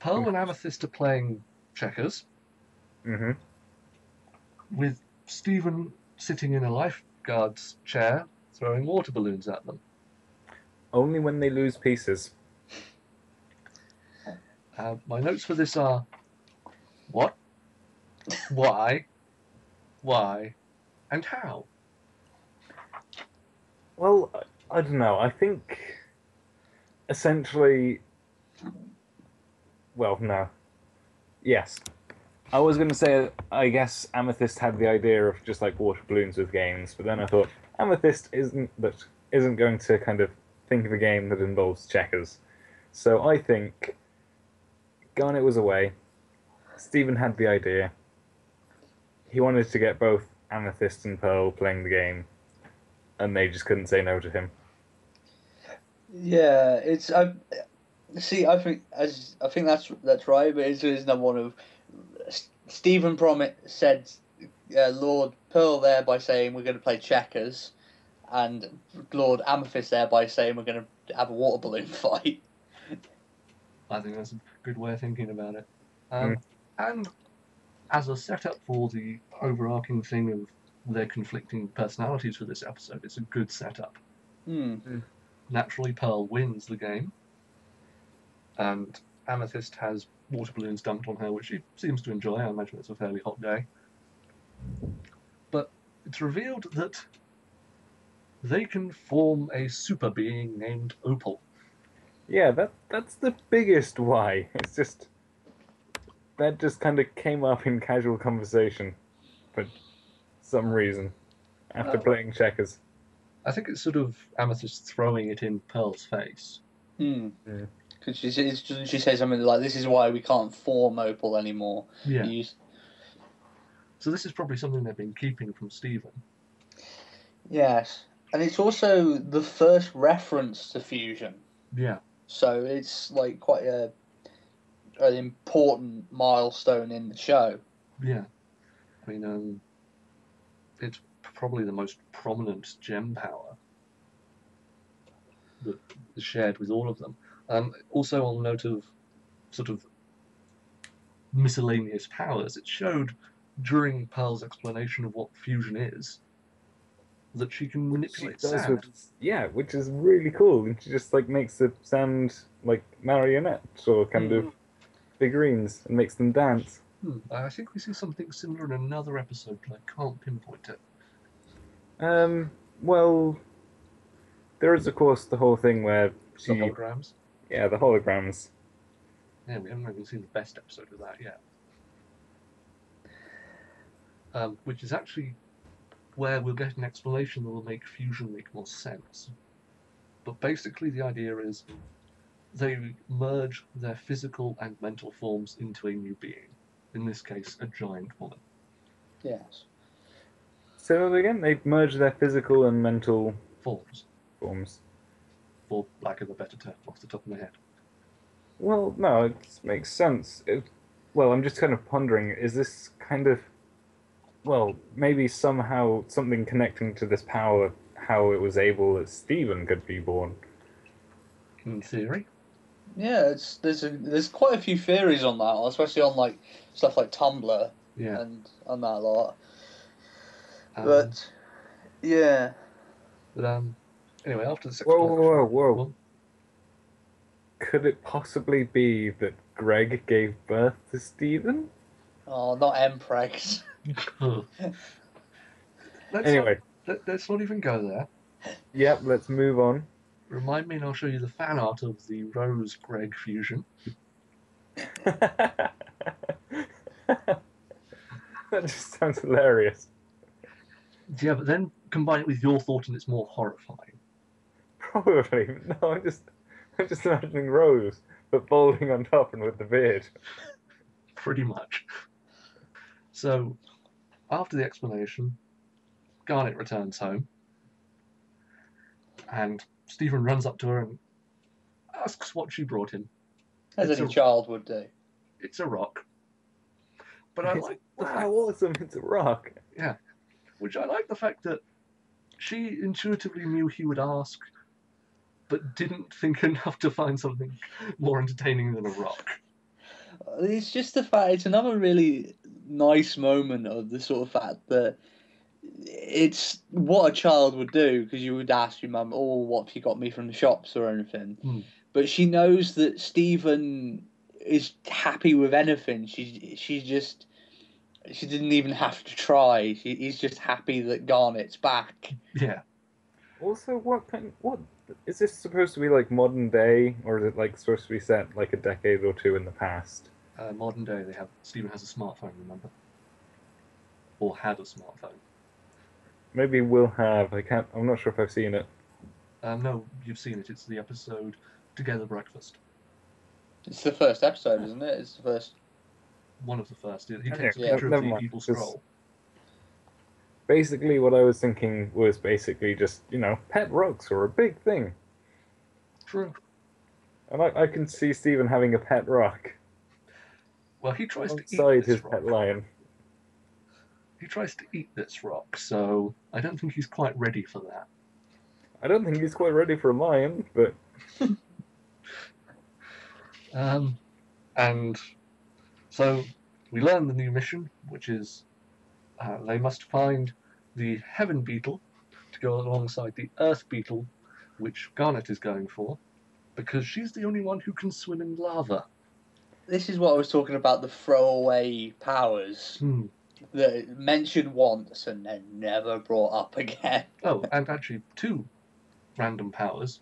Pearl and Amethyst are playing checkers, Mm-hmm. with Stephen sitting in a lifeguard's chair, throwing water balloons at them. Only when they lose pieces. My notes for this are: what, why, and how. Well, I don't know. I think essentially. Well, no. Yes. I was going to say, I guess Amethyst had the idea of just like water balloons with games, but then I thought Amethyst isn't going to kind of think of a game that involves checkers. So I think Garnet was away. Stephen had the idea. He wanted to get both Amethyst and Pearl playing the game, and they just couldn't say no to him. Yeah, it's see. I think that's right, but it's another one of Stephen said Lord Pearl there by saying we're going to play checkers, and Lord Amethyst there by saying we're going to have a water balloon fight. I think that's a good way of thinking about it. And as a setup for the overarching thing of their conflicting personalities for this episode, it's a good setup. Naturally, Pearl wins the game, and Amethyst has water balloons dumped on her, which she seems to enjoy. I imagine it's a fairly hot day. But it's revealed that they can form a super being named Opal. Yeah, that's the biggest why. It's just that just kind of came up in casual conversation for some reason after playing checkers. I think it's sort of Amethyst throwing it in Pearl's face. Because she says something like, "This is why we can't form Opal anymore." Yeah. So this is probably something they've been keeping from Stephen. Yes, and it's also the first reference to fusion. Yeah. So it's like quite an important milestone in the show. Yeah. I mean, it's probably the most prominent gem power that is shared with all of them. Also, on the note of sort of miscellaneous powers, it showed during Pearl's explanation of what fusion is that she can manipulate sand. Which is really cool. And she just like makes the sand like marionettes or kind of figurines and makes them dance. I think we see something similar in another episode, but I can't pinpoint it. Well, there is of course the whole thing where The holograms? Yeah, the holograms. Yeah, we haven't even seen the best episode of that yet. Which is actually where we'll get an explanation that will make fusion make more sense. But basically the idea is they merge their physical and mental forms into a new being. In this case, a giant woman. Yes. So again, they merge their physical and mental Forms. For lack of a better term off the top of my head. Well, no, it makes sense. Well, I'm just kind of pondering, is this kind of, well, maybe somehow something connecting to this power, how it was able that Stephen could be born? In theory. Yeah, there's quite a few theories on that, especially on like stuff like Tumblr and on that lot. But yeah. But anyway, after the Whoa. Could it possibly be that Greg gave birth to Stephen? Oh, not Emprex. Anyway. Let's not even go there. Yep, let's move on. Remind me and I'll show you the fan art of the Rose-Greg fusion. That just sounds hilarious. Yeah, but then combine it with your thought and it's more horrifying. Probably. No, I'm just imagining Rose, but balding on top and with the beard. Pretty much. So, after the explanation, Garnet returns home, and Stephen runs up to her and asks what she brought him. As any child would do. It's a rock. But I like the fact... awesome, it's a rock. Yeah. Which I like the fact that she intuitively knew he would ask, but didn't think enough to find something more entertaining than a rock. It's just the fact, it's another really nice moment of the sort of fact that it's what a child would do, because you would ask your mum, oh, what have you got me from the shops or anything? Hmm. But she knows that Stephen is happy with anything. She didn't even have to try. He's just happy that Garnet's back. Yeah. Also, what is this supposed to be like modern day, or is it like supposed to be set like a decade or two in the past? Modern day, Stephen has a smartphone, remember? Or had a smartphone. Maybe we'll have. I'm not sure if I've seen it. No, you've seen it. It's the episode Together Breakfast. It's the first episode, isn't it? It's the first. One of the first. He Okay, takes a yeah, picture of never the mind, people 'cause- scroll. Basically, what I was thinking was basically just pet rocks are a big thing, True. and I can see Stephen having a pet rock Well, he tries to eat alongside this his rock. pet lion. He tries to eat this rock, so I don't think he's quite ready for that. I don't think he's quite ready for a lion, but And so we learn the new mission, which is they must find the Heaven Beetle to go alongside the Earth Beetle, which Garnet is going for, because she's the only one who can swim in lava. This is what I was talking about, the throwaway powers that mentioned once and then never brought up again. Oh, and actually 2 random powers,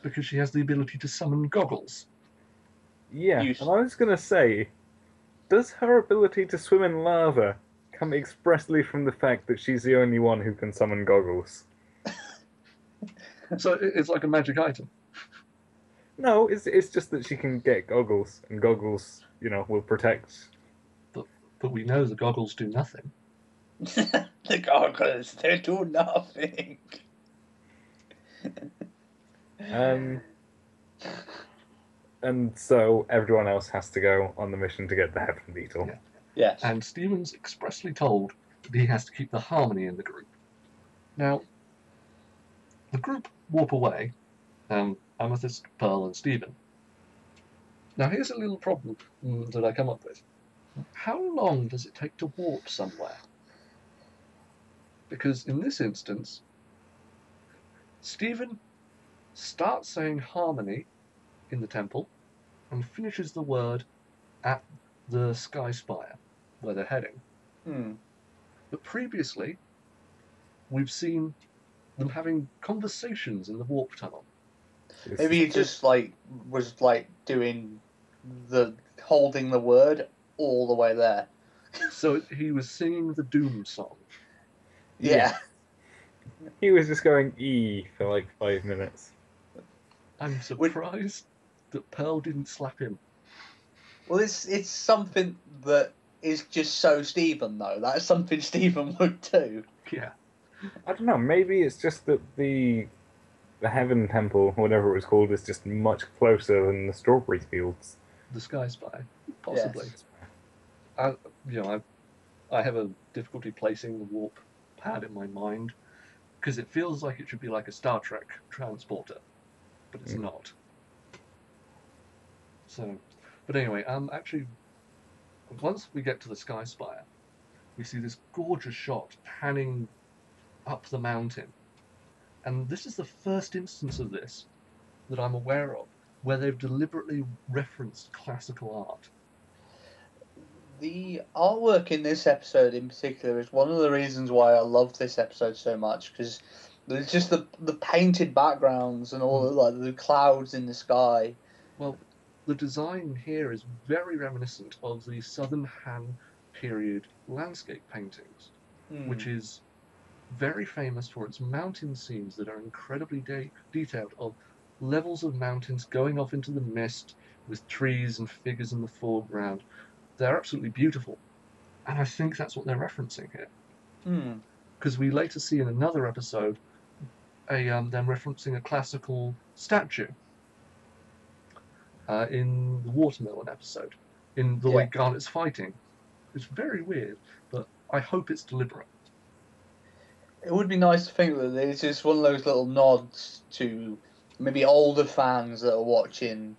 because she has the ability to summon goggles. yeah. And I was gonna say, does her ability to swim in lava come expressly from the fact that she's the only one who can summon goggles? So it's like a magic item. No, it's just that she can get goggles, and goggles, will protect. But we know the goggles do nothing. The goggles, they do nothing. And so everyone else has to go on the mission to get the Heaven Beetle. Yeah. Yes. And Stephen's expressly told that he has to keep the harmony in the group. Now, the group warp away, Amethyst, Pearl, and Stephen. Now, here's a little problem that I come up with. How long does it take to warp somewhere? Because in this instance, Stephen starts saying harmony in the temple and finishes the word at the Sky Spire, where they're heading. But previously, we've seen them having conversations in the warp tunnel. Maybe he just was doing holding the word all the way there. So he was singing the Doom song. Yeah. He was just going E for like 5 minutes. I'm surprised that Pearl didn't slap him. Well, it's something that is just so Stephen, though. That's something Stephen would do. Yeah. I don't know, maybe it's just that the Heaven Temple, whatever it was called, is just much closer than the strawberry fields. The Sky Spy, possibly. Yes. I have a difficulty placing the warp pad in my mind because it feels like it should be like a Star Trek transporter, but it's not. So, but anyway, actually, once we get to the Sky Spire, we see this gorgeous shot panning up the mountain, and this is the first instance of this that I'm aware of where they've deliberately referenced classical art. The artwork in this episode in particular is one of the reasons why I love this episode so much, because there's just the painted backgrounds and all the clouds in the sky. Well, the design here is very reminiscent of the Southern Han period landscape paintings, which is very famous for its mountain scenes that are incredibly detailed, of levels of mountains going off into the mist with trees and figures in the foreground. They're absolutely beautiful, and I think that's what they're referencing here. Because we later see in another episode them referencing a classical statue in the Watermelon episode, in the way Garnet's fighting. It's very weird, but I hope it's deliberate. It would be nice to think that it's just one of those little nods to maybe older fans that are watching.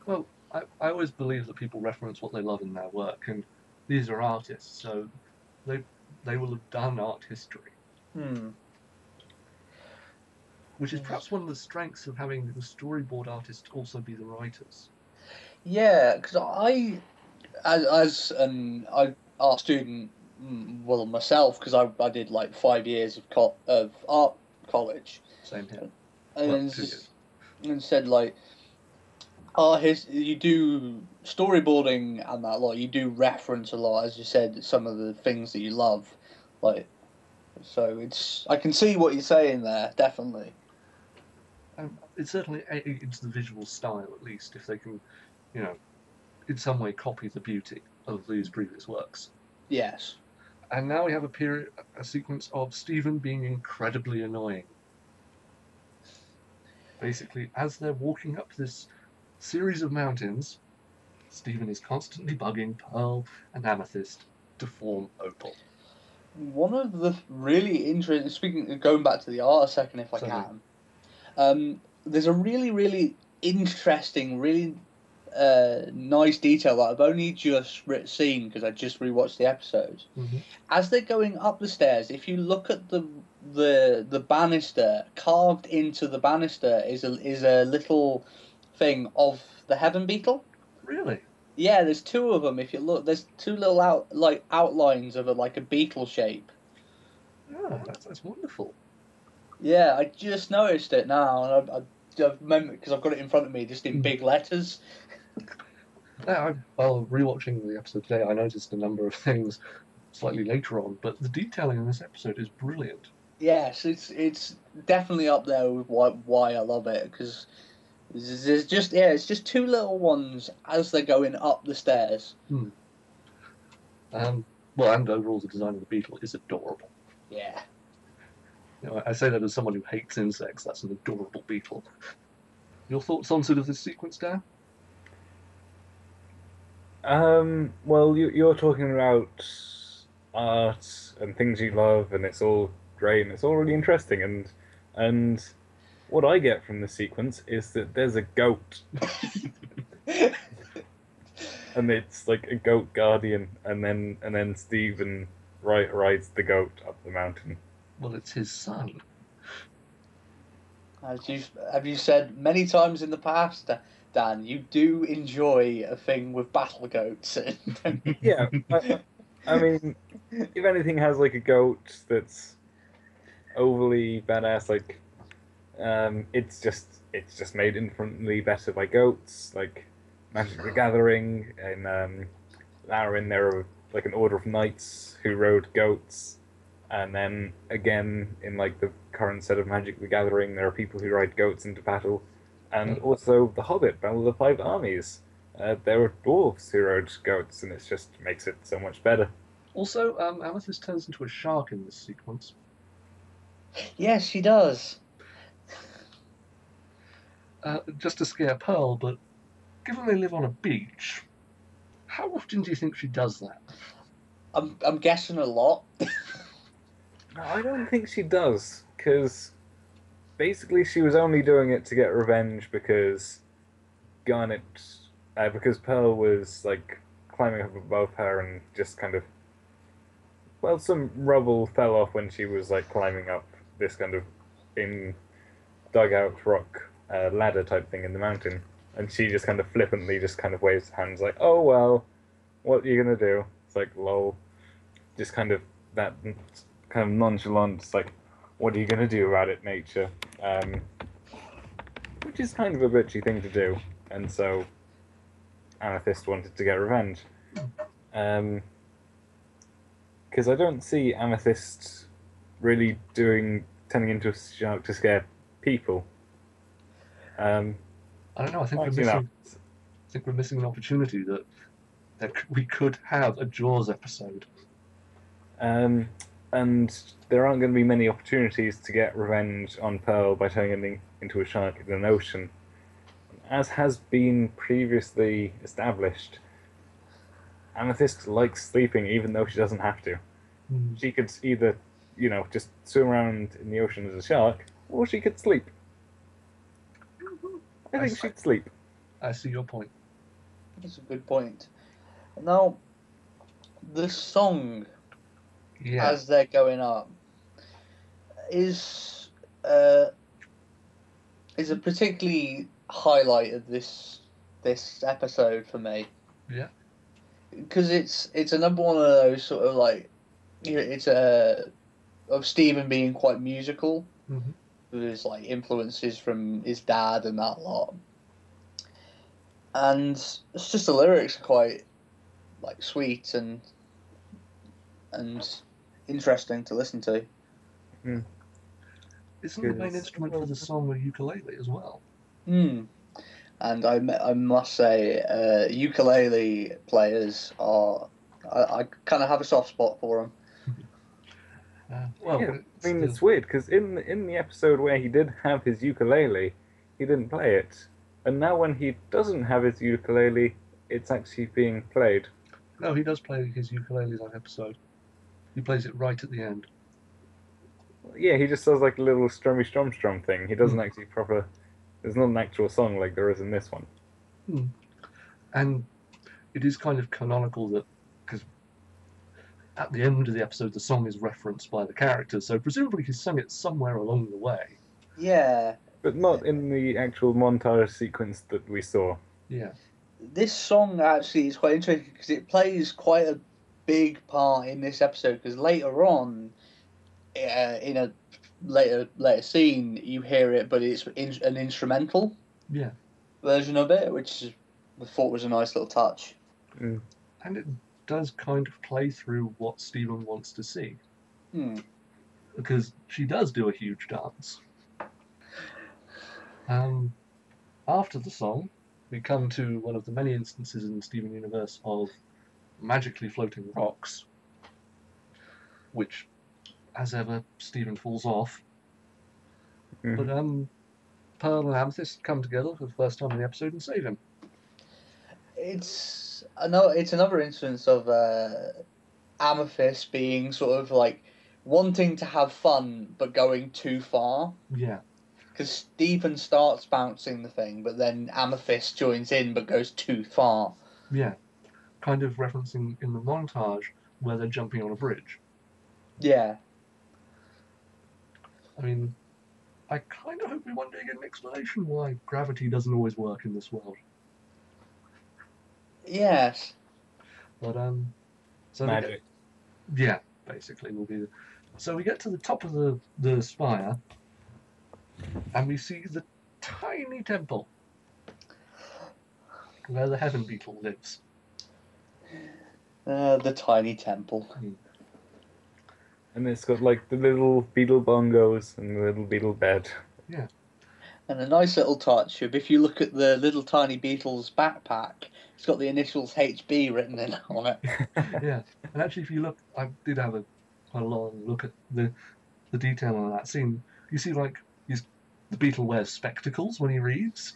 Well, I always believe that people reference what they love in their work, and these are artists, so they they will have done art history, Hmm. which is perhaps one of the strengths of having the storyboard artists also be the writers. Yeah, because as an art student, well, myself, because I did like 5 years of art college, Same here. and Well, it's 2 years. and said like you do storyboarding and that lot. You do reference a lot, as you said, some of the things that you love, like so. I can see what you're saying there, definitely. It certainly aids the visual style, at least, if they can, you know, in some way copy the beauty of these previous works. Yes. And now we have a sequence of Stephen being incredibly annoying. Basically, as they're walking up this series of mountains, Stephen is constantly bugging Pearl and Amethyst to form Opal. One of the really interesting, speaking, going back to the art a second, if I Certainly. can. There's a really, really interesting, really nice detail that I've only just seen because I just rewatched the episode. Mm-hmm. As they're going up the stairs, if you look at the banister, carved into the banister is a little thing of the heaven beetle. Really? Yeah, there's two of them. If you look, there's two little outlines of like a beetle shape. Ah, that's wonderful. Yeah, I just noticed it now, and I've remembered because I've got it in front of me, just in big letters. While rewatching the episode today, I noticed a number of things slightly later on, but the detailing in this episode is brilliant. Yes, it's definitely up there with why I love it because there's just it's just two little ones as they're going up the stairs. Well, and overall, the design of the beetle is adorable. Yeah. You know, I say that as someone who hates insects. That's an adorable beetle. Your thoughts on sort of this sequence, Dan? Well, you're talking about art and things you love, and it's all great and it's all really interesting. And what I get from the sequence is that there's a goat, and it's like a goat guardian, and then Stephen rides the goat up the mountain. Well, it's his son. As have you said many times in the past, Dan, you do enjoy a thing with battle goats. Yeah, I mean, if anything has like a goat that's overly badass, like it's just made infinitely better by goats. Like Magic the Gathering and Laren, there are like an order of knights who rode goats, and then again in like the current set of Magic the Gathering, there are people who ride goats into battle, and also the Hobbit, Battle of the Five Armies. There were dwarves who rode goats, and it just makes it so much better. Also, Amethyst turns into a shark in this sequence. Yes, she does. Just to scare Pearl, but given they live on a beach, how often do you think she does that? I'm guessing a lot. No, I don't think she does, because basically she was only doing it to get revenge because Garnet, because Pearl was like climbing up above her and just kind of, well, some rubble fell off when she was like climbing up this kind of in dugout rock ladder type thing in the mountain, and she just kind of flippantly just kind of waves her hands like, "Oh well, what are you gonna do?" It's like lol, just kind of that kind of nonchalant, it's like, "What are you gonna do about it, nature?" Which is kind of a bitchy thing to do, and so Amethyst wanted to get revenge. Because I don't see Amethyst really turning into a shark to scare people. I don't know. I think we're Actually, missing. I think we're missing an opportunity that we could have a Jaws episode. and there aren't going to be many opportunities to get revenge on Pearl by turning it into a shark in an ocean. As has been previously established, Amethyst likes sleeping even though she doesn't have to. She could either just swim around in the ocean as a shark, or she could sleep. I think she'd sleep. I see your point. That's a good point. Now, the song Yeah. as they're going up is a particularly highlight of this episode for me. Yeah. Because it's another one of those sort of like, it's of Stephen being quite musical. Mm-hmm. There's like influences from his dad and that lot, and it's just the lyrics are quite like sweet and interesting to listen to. Isn't the main instrument for the song a ukulele as well? And I must say, ukulele players are, I kind of have a soft spot for them. It's weird because in the episode where he did have his ukulele, he didn't play it, and now when he doesn't have his ukulele, it's actually being played. No, he does play his ukulele that episode. He plays it right at the end. Yeah, he just does like a little strummy strum thing. He doesn't actually proper. There's not an actual song like there is in this one. And it is kind of canonical that, because at the end of the episode, the song is referenced by the characters, so presumably he sung it somewhere along the way. Yeah. But not in the actual montage sequence that we saw. Yeah. This song actually is quite interesting because it plays quite a big part in this episode, because later on, in a later scene, you hear it, but it's an instrumental version of it, which I thought was a nice little touch. And it does kind of play through what Stephen wants to see. Because she does do a huge dance. After the song, we come to one of the many instances in the Steven universe of magically floating rocks, which, as ever, Stephen falls off. But Pearl and Amethyst come together for the first time in the episode and save him. It's another instance of Amethyst being sort of like wanting to have fun but going too far. Yeah. Because Stephen starts bouncing the thing, but then Amethyst joins in but goes too far. Yeah. Kind of referencing in the montage where they're jumping on a bridge. Yeah. I mean, I kind of hope we one day get an explanation why gravity doesn't always work in this world. Yes. But, so magic. Yeah, basically will be. So we get to the top of the spire, and we see the tiny temple where the heaven beetle lives. The tiny temple. And it's got like the little beetle bongos and the little beetle bed. Yeah. And a nice little touch of, if you look at the little tiny beetle's backpack, it's got the initials HB written in on it. Yeah. And actually, if you look, I did have quite a long look at the detail on that scene. You see, like, the beetle wears spectacles when he reads.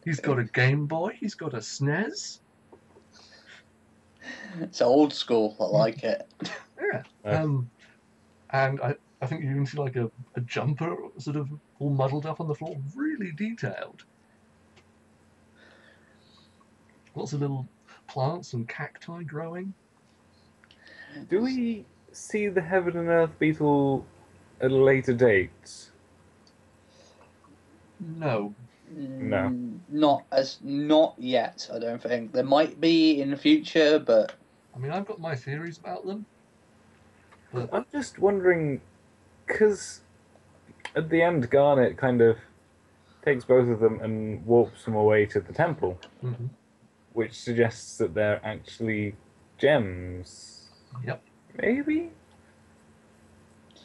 He's got a Game Boy. He's got a SNES. It's old school. I like it. Yeah. And I think you can see like a jumper sort of all muddled up on the floor, really detailed. Lots of little plants and cacti growing. Do we see the Heaven and Earth beetle at a later date? No. No. Not yet, I don't think. There might be in the future, but... I mean, I've got my theories about them. But I'm just wondering, because at the end, Garnet kind of takes both of them and warps them away to the temple, which suggests that they're actually gems. Yep. Maybe?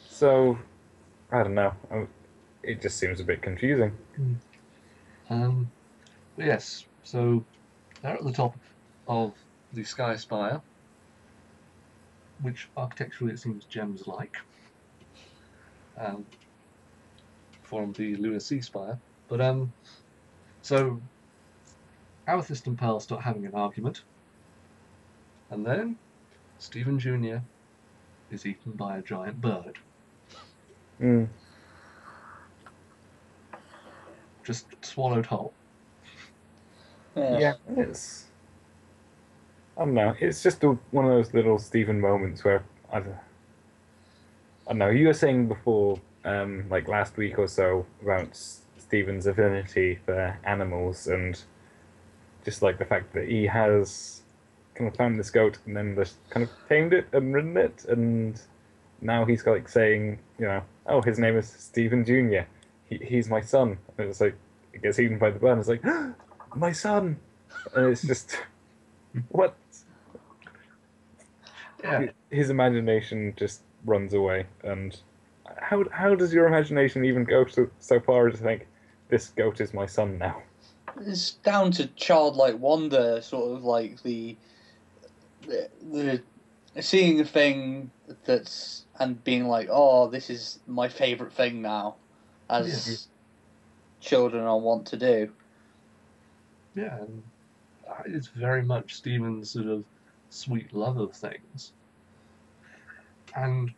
So, I don't know. It just seems a bit confusing. Yes, so they're at the top of the Sky Spire, which architecturally it seems gems-like, from the Lunar Sea Spire. But so Amethyst and Pearl start having an argument, and then Stephen Jr. is eaten by a giant bird. Mm. Just swallowed whole. Yeah, it's. I don't know. It's just one of those little Stephen moments where I don't know. You were saying before, like last week or so, about Stephen's affinity for animals and just like the fact that he has kind of found this goat and then just kind of tamed it and ridden it, and now he's like saying, oh, his name is Stephen Junior. He's my son, and it's like it gets eaten by the bird. And it's like my son, and it's just what? Yeah. His imagination just runs away, and how does your imagination even go so far as to think this goat is my son now? It's down to childlike wonder, sort of like the seeing a thing that's and being like, oh, this is my favourite thing now, as children are wont to do. Yeah, and it's very much Stephen's sort of sweet love of things. And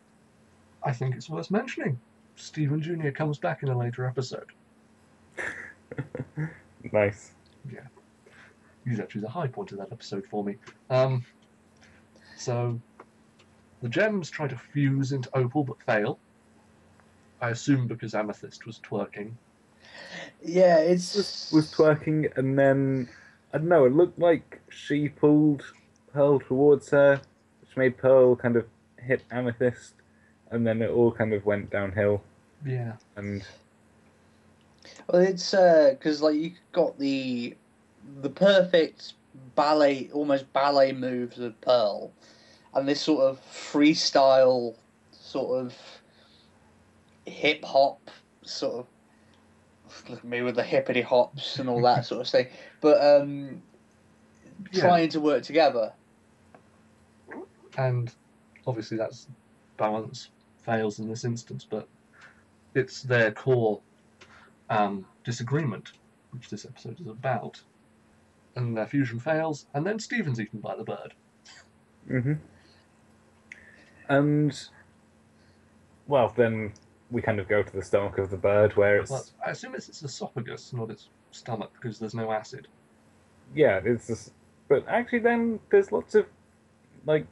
I think it's worth mentioning. Stephen Jr. comes back in a later episode. Nice. Yeah. He's actually the high point of that episode for me. So the gems try to fuse into Opal but fail. I assume because Amethyst was twerking. Yeah, was twerking, and then I don't know. It looked like she pulled Pearl towards her, which made Pearl kind of hit Amethyst, and then it all kind of went downhill. Yeah. And well, it's because like you got the perfect ballet, almost ballet moves of Pearl, and this sort of freestyle, sort of hip hop, sort of look at me with the hippity hops and all that sort of thing, but trying to work together. And obviously that's balance fails in this instance, but it's their core disagreement, which this episode is about. And their fusion fails, and then Stephen's eaten by the bird. And well, then we kind of go to the stomach of the bird, where it's. Well, I assume it's its esophagus, not its stomach, because there's no acid. Yeah, it's just. But actually, then there's lots of like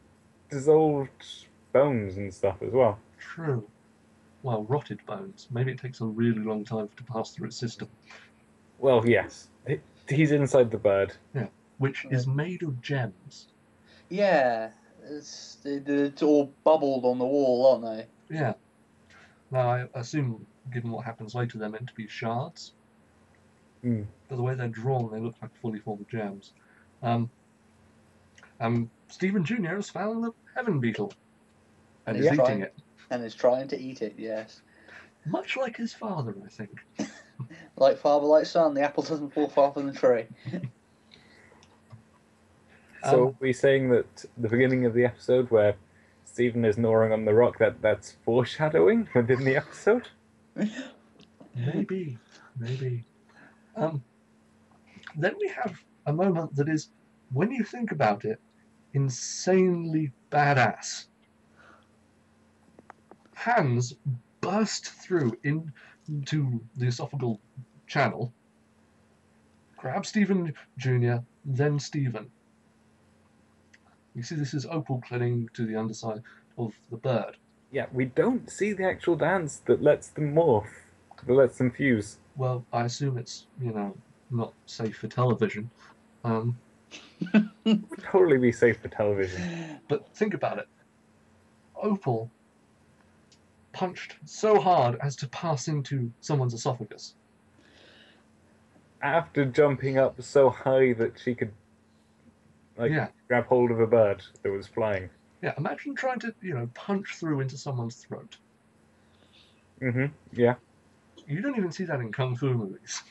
dissolved bones and stuff as well. True. Well, rotted bones. Maybe it takes a really long time to pass through its system. Well, yes. He's inside the bird. Yeah, which is made of gems. Yeah, it's all bubbled on the wall, aren't they? Yeah. Now, I assume, given what happens later, they're meant to be shards. Mm. But the way they're drawn, they look like fully formed gems. Stephen Jr. has found the heaven beetle and is eating it. And is trying to eat it, yes. Much like his father, I think. Like father, like son, the apple doesn't fall far from the tree. So we're saying that the beginning of the episode where Stephen is gnawing on the rock, that's foreshadowing within the episode? Maybe. Then we have a moment that is, when you think about it, insanely badass. Hands burst through into the esophageal channel, grab Stephen Jr., then Stephen. You see this is Opal clinging to the underside of the bird. Yeah, we don't see the actual dance that lets them morph, that lets them fuse. Well, I assume it's, not safe for television. Would totally be safe for television. But think about it. Opal punched so hard as to pass into someone's esophagus. After jumping up so high that she could grab hold of a bird that was flying. Yeah, imagine trying to, punch through into someone's throat. Yeah. You don't even see that in kung fu movies.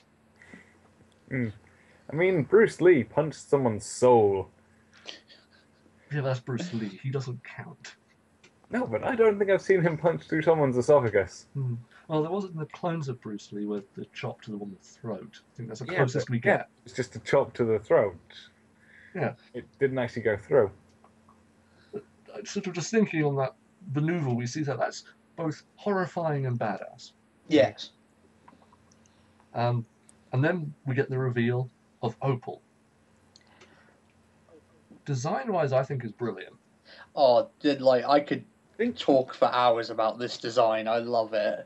I mean, Bruce Lee punched someone's soul. Yeah, that's Bruce Lee. He doesn't count. No, but I don't think I've seen him punch through someone's esophagus. Well, there wasn't the clones of Bruce Lee with the chop to the woman's throat. I think that's the closest we get. It's just a chop to the throat. Yeah. It didn't actually go through. I'm sort of just thinking on that maneuver, we see that that's both horrifying and badass. Yes. And then we get the reveal of Opal. Design-wise, I think is brilliant. Oh, I could I think talk for hours about this design. I love it.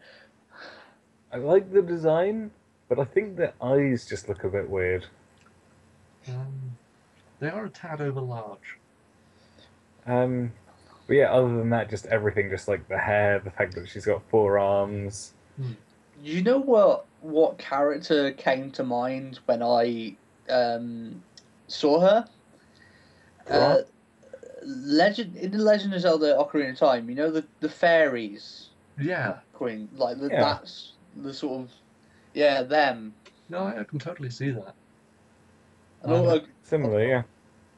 I like the design, but I think the eyes just look a bit weird. They are a tad over large. But yeah, other than that, just everything, just like the hair, the fact that she's got 4 arms. You know what character came to mind when I saw her? Right. In the Legend of Zelda: Ocarina of Time, you know the fairies Yeah. queen, like Yeah. that's the sort of them. No, I can totally see that. And all, Similar, yeah.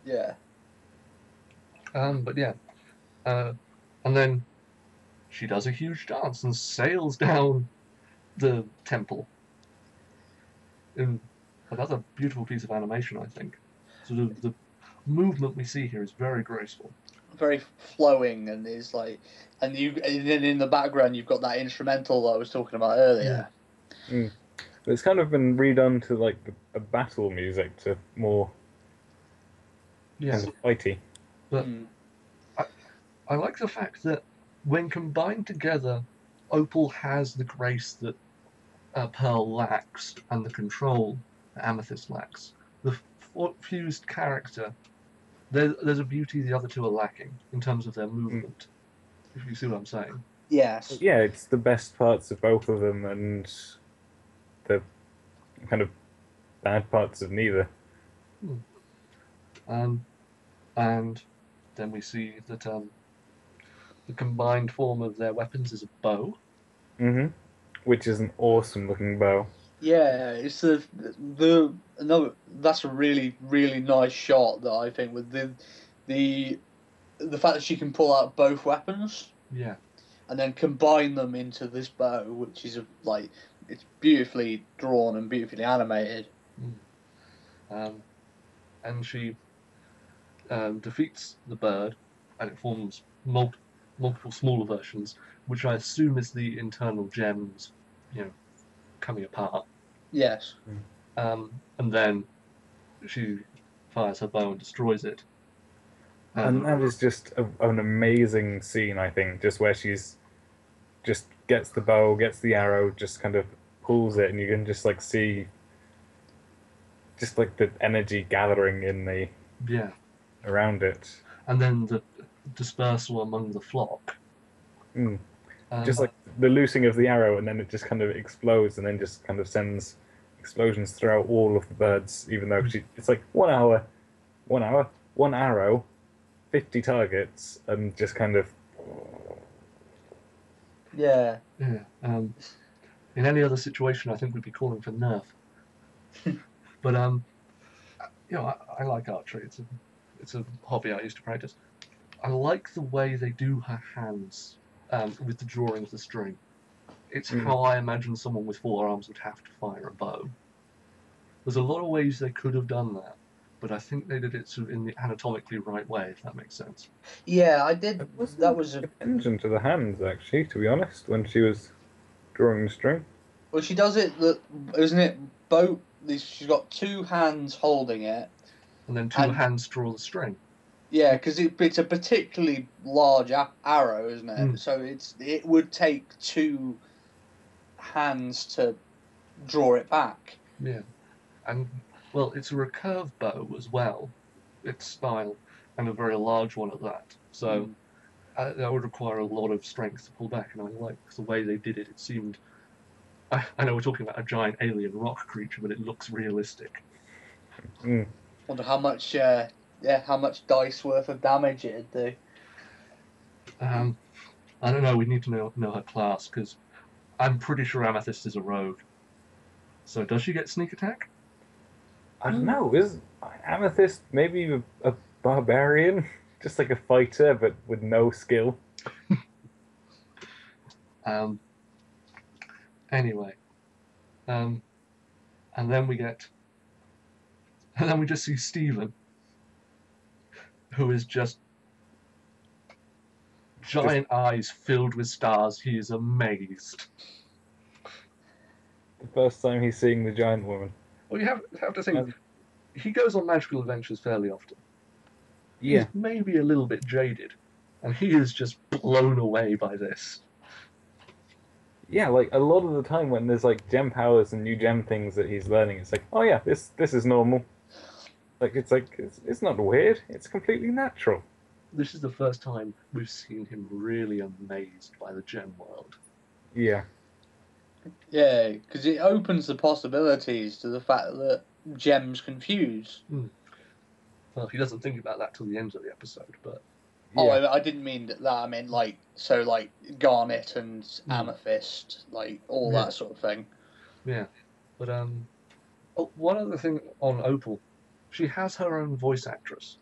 yeah. But yeah. And then she does a huge dance and sails down the temple. In another beautiful piece of animation, I think. Sort of the movement we see here is very graceful. Very flowing, and is like, and then in the background you've got that instrumental that I was talking about earlier. But it's kind of been redone to like a battle music to more kind of fighty. But I like the fact that when combined together, Opal has the grace that Pearl lacks and the control that Amethyst lacks. The fused character, there's a beauty the other two are lacking in terms of their movement. If you see what I'm saying. Yes. Yeah, it's the best parts of both of them and the kind of bad parts of neither. And then we see that the combined form of their weapons is a bow. Which is an awesome looking bow. Yeah, it's another. That's a really nice shot that I think with the fact that she can pull out both weapons. Yeah. And then combine them into this bow, which is it's beautifully drawn and beautifully animated. And she defeats the bird, and it forms multiple smaller versions, which I assume is the internal gems, coming apart. Yes. And then she fires her bow and destroys it. And that is just an amazing scene, I think, just where she's just gets the bow, gets the arrow, just kind of pulls it, and you can just like see just like the energy gathering in the around it. And then the dispersal among the flock. Just like the loosing of the arrow, and then it just kind of explodes, and then just kind of sends explosions throughout all of the birds, even though it's like 1 hour, 1 arrow, 50 targets, and just kind of. Yeah. In any other situation, I think we'd be calling for nerf. But I like archery. It's a hobby I used to practice. I like the way they do her hands with the drawing of the string. It's how I imagine someone with 4 arms would have to fire a bow. There's a lot of ways they could have done that, but I think they did it sort of in the anatomically right way, if that makes sense. Yeah, I did. That was attention to the hands, actually, to be honest, when she was drawing the string. Well, she does it. Isn't it both? She's got 2 hands holding it, and then 2 hands draw the string. Yeah, because it's a particularly large arrow, isn't it? So it would take 2 hands to draw it back. Yeah, and well, it's a recurve bow as well. Its style, and a very large one at that. So that would require a lot of strength to pull back, and I like the way they did it. It seemed. I know we're talking about a giant alien rock creature, but it looks realistic. Wonder how much. How much dice worth of damage it'd do. I don't know. We need to know her class, because I'm pretty sure Amethyst is a rogue. So does she get sneak attack? I don't know. Is Amethyst maybe a barbarian? Just like a fighter, but with no skill? Anyway. And then we just see Stephen, who is just giant eyes filled with stars. He is amazed. The first time he's seeing the giant woman. Well, you have to think, he goes on magical adventures fairly often. Yeah. He's maybe a little bit jaded, and he is just blown away by this. Yeah, like a lot of the time when there's like gem powers and new gem things that he's learning, it's like, oh yeah, this is normal. Like it's not weird. It's completely natural. This is the first time we've seen him really amazed by the gem world. Yeah. Yeah, because it opens the possibilities to the fact that gems confuse. Well, he doesn't think about that till the end of the episode, but... Yeah. Oh, I didn't mean that. I meant like garnet and amethyst, like all that sort of thing. Yeah, but one other thing on Opal, she has her own voice actress.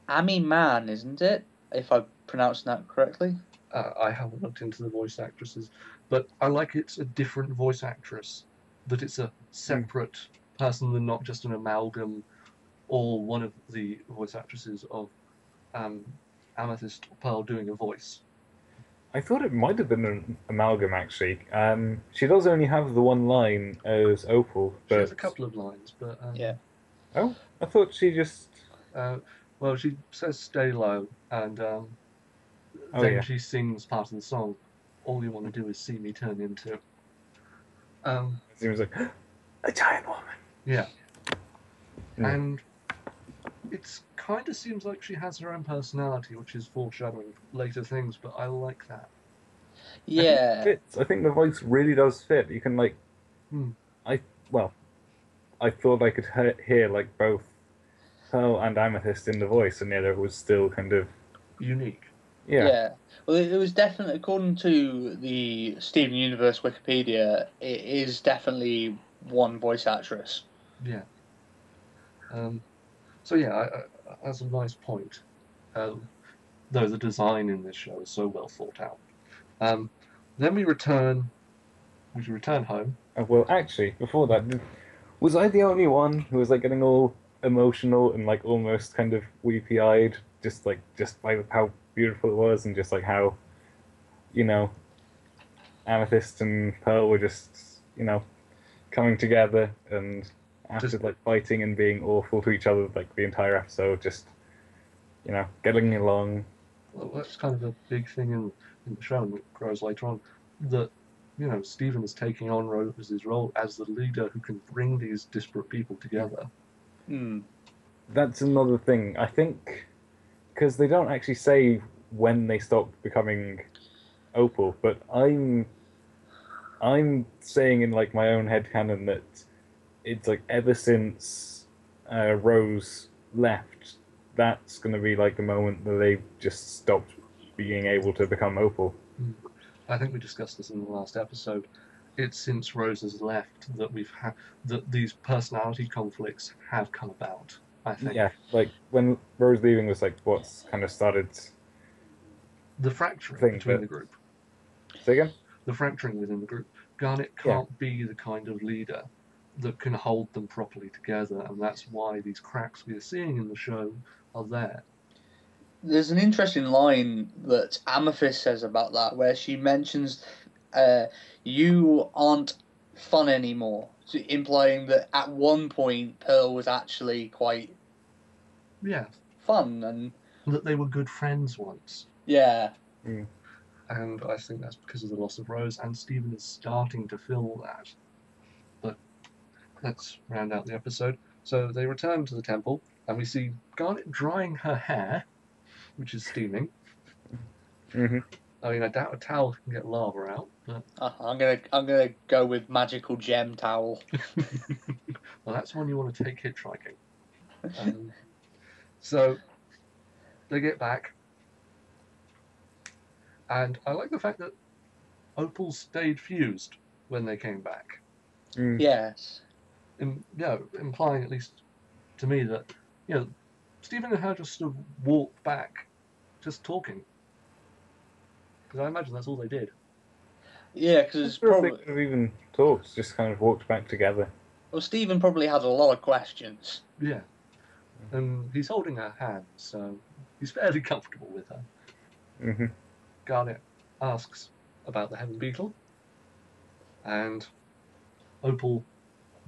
Amy Mann, isn't it? If I'm pronouncing that correctly. I haven't looked into the voice actresses, but I like it's a different voice actress, that it's a separate person than not just an amalgam, or one of the voice actresses of Amethyst or Pearl doing a voice. I thought it might have been an amalgam, actually. She does only have the one line as Opal, but... She has a couple of lines, but... Yeah. Oh, I thought she just... well, she says stay low, and then she sings part of the song, All You Want to Do Is See Me Turn Into. It seems like, a giant woman! Yeah. And it kind of seems like she has her own personality, which is foreshadowing later things, but I like that. Yeah. I think the voice really does fit. You can, like... I thought I could hear, like, both Pearl and Amethyst in the voice, and yet it was still kind of... unique. Yeah. Well, it was definitely, according to the Steven Universe Wikipedia, it is definitely one voice actress. Yeah. So yeah, that's a nice point. Though the design in this show is so well thought out. Then we return home. Well, actually, before that, was I the only one who was like getting all emotional and like almost kind of weepy-eyed, just by how beautiful it was, and just like how, Amethyst and Pearl were just, coming together, and after like fighting and being awful to each other like the entire episode, just getting along. Well, that's kind of a big thing in the show, and it grows later on, that Stephen is taking on Rose's role as the leader who can bring these disparate people together. That's another thing, I think, because they don't actually say when they stopped becoming Opal, but I'm saying in like my own headcanon that it's like ever since Rose left, that's going to be like the moment that they just stopped being able to become Opal. I think we discussed this in the last episode. It's since Rose has left that that these personality conflicts have come about, I think. Yeah, like when Rose leaving was like what's kind of started the fracturing between the group. Say again? The fracturing within the group. Garnet can't be the kind of leader that can hold them properly together, and that's why these cracks we are seeing in the show are there. There's an interesting line that Amethyst says about that, where she mentions, you aren't fun anymore, implying that at one point Pearl was actually quite fun, and that they were good friends once. Yeah. And I think that's because of the loss of Rose, and Stephen is starting to feel that. But let's round out the episode. So they return to the temple, and we see Garnet drying her hair, which is steaming. I mean, I doubt a towel can get lava out, but I'm gonna go with magical gem towel. well, that's one you want to take hitchhiking. So they get back, and I like the fact that Opal stayed fused when they came back. Yes. Implying, at least to me, that Stephen and her just sort of walked back, just talking. Because I imagine that's all they did. Yeah, because probably they could have even talked, just kind of walked back together. Well, Stephen probably had a lot of questions. Yeah, and he's holding her hand, so he's fairly comfortable with her. Garnet asks about the Heaven Beetle, and Opal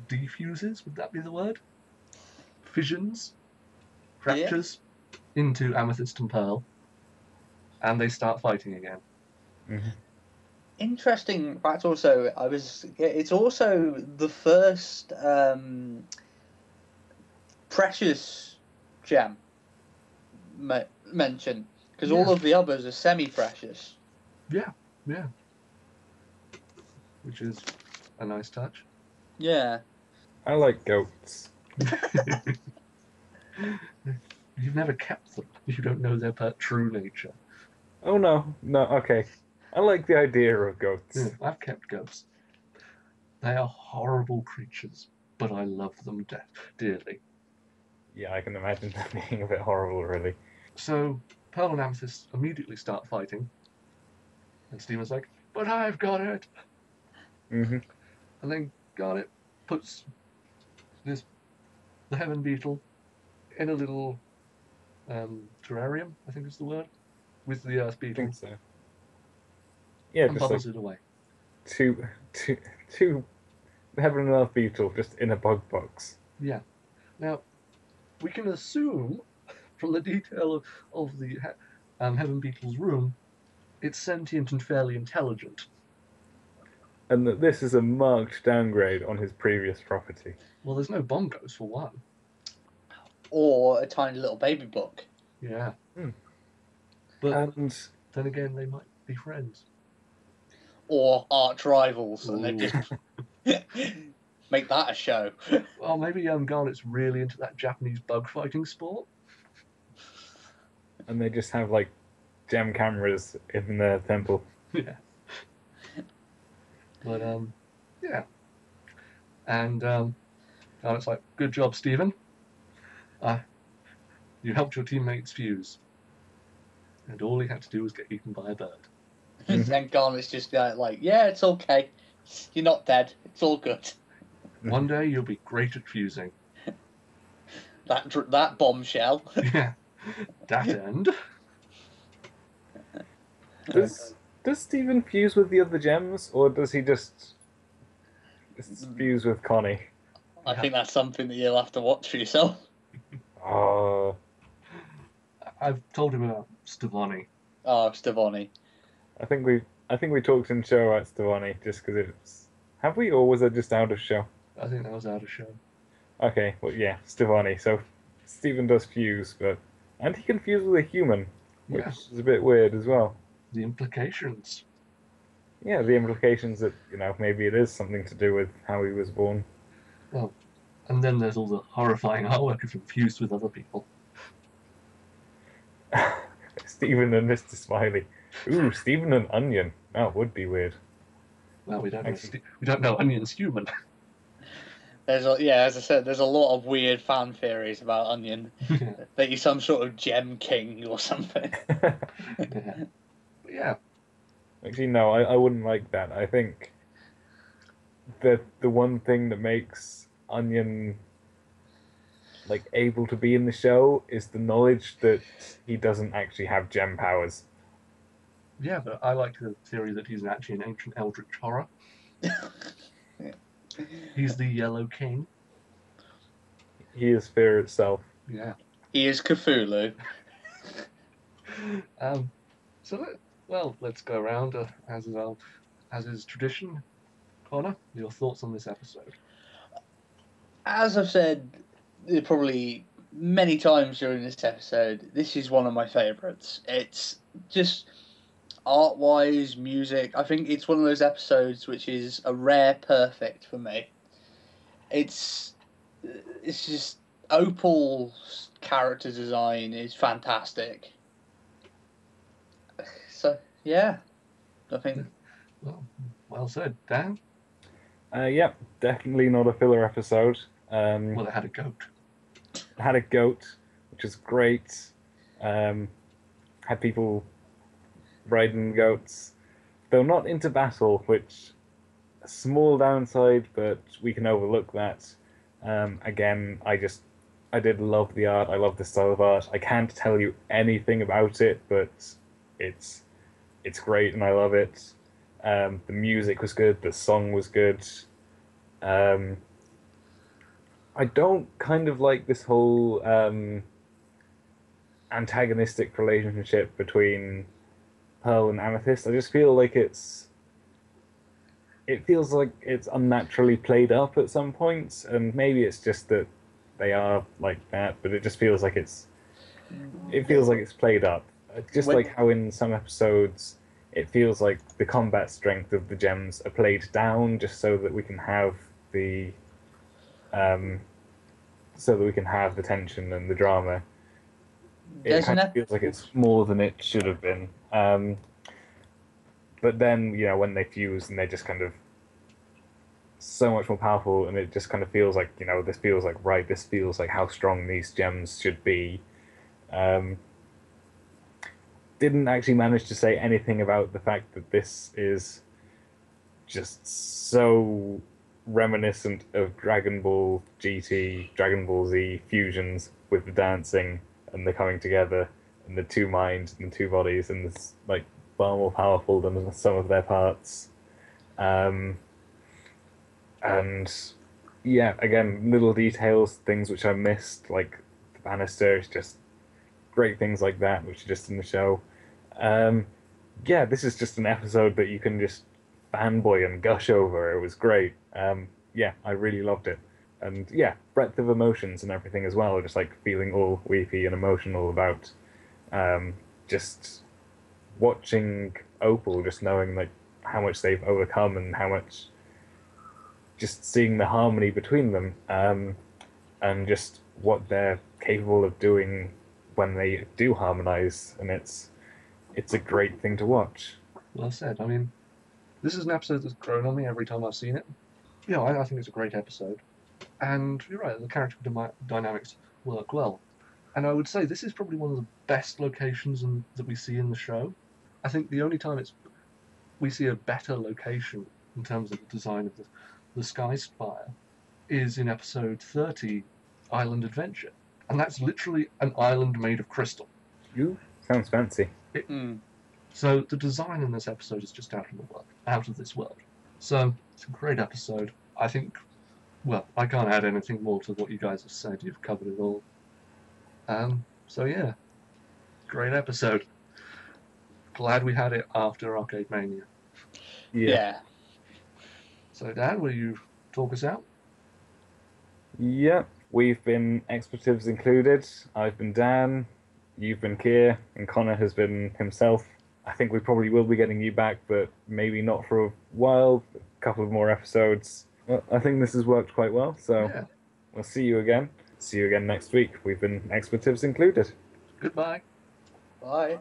defuses, would that be the word? Fissions, fractures into Amethyst and Pearl, and they start fighting again. Mm-hmm. Interesting fact also, it's also the first precious gem mentioned, because all of the others are semi-precious. Yeah, which is a nice touch. Yeah. I like goats. You've never kept them. You don't know their true nature. Oh no, okay. I like the idea of goats. Yeah, I've kept goats. They are horrible creatures, but I love them dearly. Yeah, I can imagine them being a bit horrible, really. So Pearl and Amethyst immediately start fighting, and Steven's like, "But I've got it." Mm-hmm. And then Garnet puts the Heaven Beetle in a little terrarium, I think is the word, with the Earth I Beetle, think so. Yeah, and just like bubbles it away. two Heaven and Earth Beetle just in a bug box. Yeah. Now, we can assume from the detail of the Heaven Beetle's room, it's sentient and fairly intelligent. And that this is a marked downgrade on his previous property. Well, there's no bongos for one. Or a tiny little baby book. Yeah. Hmm. But And then again, they might be friends. Or arch rivals, and they Ooh. just make that a show. Well, maybe Garnet's really into that Japanese bug fighting sport. they just have like gem cameras in their temple. Yeah. But yeah. And Garnet's like, "Good job, Stephen. You helped your teammates fuse, and all he had to do was get eaten by a bird." Mhm. And Garnet's just like, yeah, it's okay. You're not dead. It's all good. One day you'll be great at fusing. That bombshell. Yeah. That end. Does Stephen fuse with the other gems, or does he just fuse with Connie? I think that's something that you'll have to watch for yourself. Oh, I've told him about Stevani. Oh, Stevani. I think we talked in show about Stevani just because it's. Have we, or was it just out of show? I think that was out of show. Okay, well, yeah, Stevani. So Stephen does fuse, and he can fuse with a human, which is a bit weird as well. The implications. Yeah, the implications that maybe it is something to do with how he was born. Well, and then there's all the horrifying artwork of him fused with other people. Stephen and Mr. Smiley. Ooh, Stephen and Onion. That would be weird. Well, we don't know Onion's human. As I said, there's a lot of weird fan theories about Onion. That he's some sort of gem king or something. Yeah. But yeah. Actually, no, I wouldn't like that. I think that the one thing that makes Onion able to be in the show is the knowledge that he doesn't actually have gem powers. Yeah, but I like the theory that he's actually an ancient eldritch horror. He's the Yellow King. He is fear itself. Yeah. He is Cthulhu. Let's go around as is tradition. Connor, your thoughts on this episode? As I've said probably many times during this episode, this is one of my favourites. It's just art-wise, music. I think it's one of those episodes which is a rare perfect for me. It's just Opal's character design is fantastic. So yeah, I think. Well said, Dan. Yep, definitely not a filler episode. Well, it had a goat. Had a goat, which is great. Had people riding goats, though not into battle, which a small downside, but we can overlook that. Again, I did love the art. I love the style of art. I can't tell you anything about it, but it's it's great and I love it. The music was good, the song was good. Um, I don't kind of like this whole antagonistic relationship between Pearl and Amethyst. I just feel like it feels like it's unnaturally played up at some points, and maybe it's just that they are like that, but it just feels like it's played up. Just When like how in some episodes it feels like the combat strength of the gems are played down just the um, so that we can have the tension and the drama. It there's kind an of feels like it's more than it should have been. But then, when they fuse and they're just kind of so much more powerful, and it just kind of feels like, this feels like right, this feels like how strong these gems should be. Um, didn't actually manage to say anything about the fact that this is just so reminiscent of Dragon Ball GT, Dragon Ball Z fusions with the dancing and the coming together and the two minds and the two bodies, and it's like far more powerful than some of their parts. Um, and yeah, again, little details, things which I missed, like the banister, is just great things like that, which are just in the show. Um, yeah, this is just an episode that you can just fanboy and gush over. It was great. Yeah, I really loved it. And yeah, breadth of emotions and everything as well. Just like feeling all weepy and emotional about um, just watching Opal, just knowing like how much they've overcome and how much just seeing the harmony between them, and just what they're capable of doing when they do harmonize, and it's a great thing to watch. Well said. I mean, this is an episode that's grown on me every time I've seen it. Yeah, I think it's a great episode. And you're right, the character dynamics work well. And I would say this is probably one of the best locations that we see in the show. I think the only time we see a better location in terms of the design of the Sky Spire is in episode 30, Island Adventure. And that's literally an island made of crystal. Ooh, sounds fancy. So the design in this episode is just out of this world. So it's a great episode. I think, well, I can't add anything more to what you guys have said. You've covered it all. So yeah, great episode. Glad we had it after Arcade Mania. Yeah. So Dan, will you talk us out? Yeah. We've been expletives included. I've been Dan, you've been Keir, and Connor has been himself. I think we probably will be getting you back, but maybe not for a while. A couple of more episodes. Well, I think this has worked quite well, so Yeah. we'll see you again. See you again next week. We've been expletives included. Goodbye. Bye.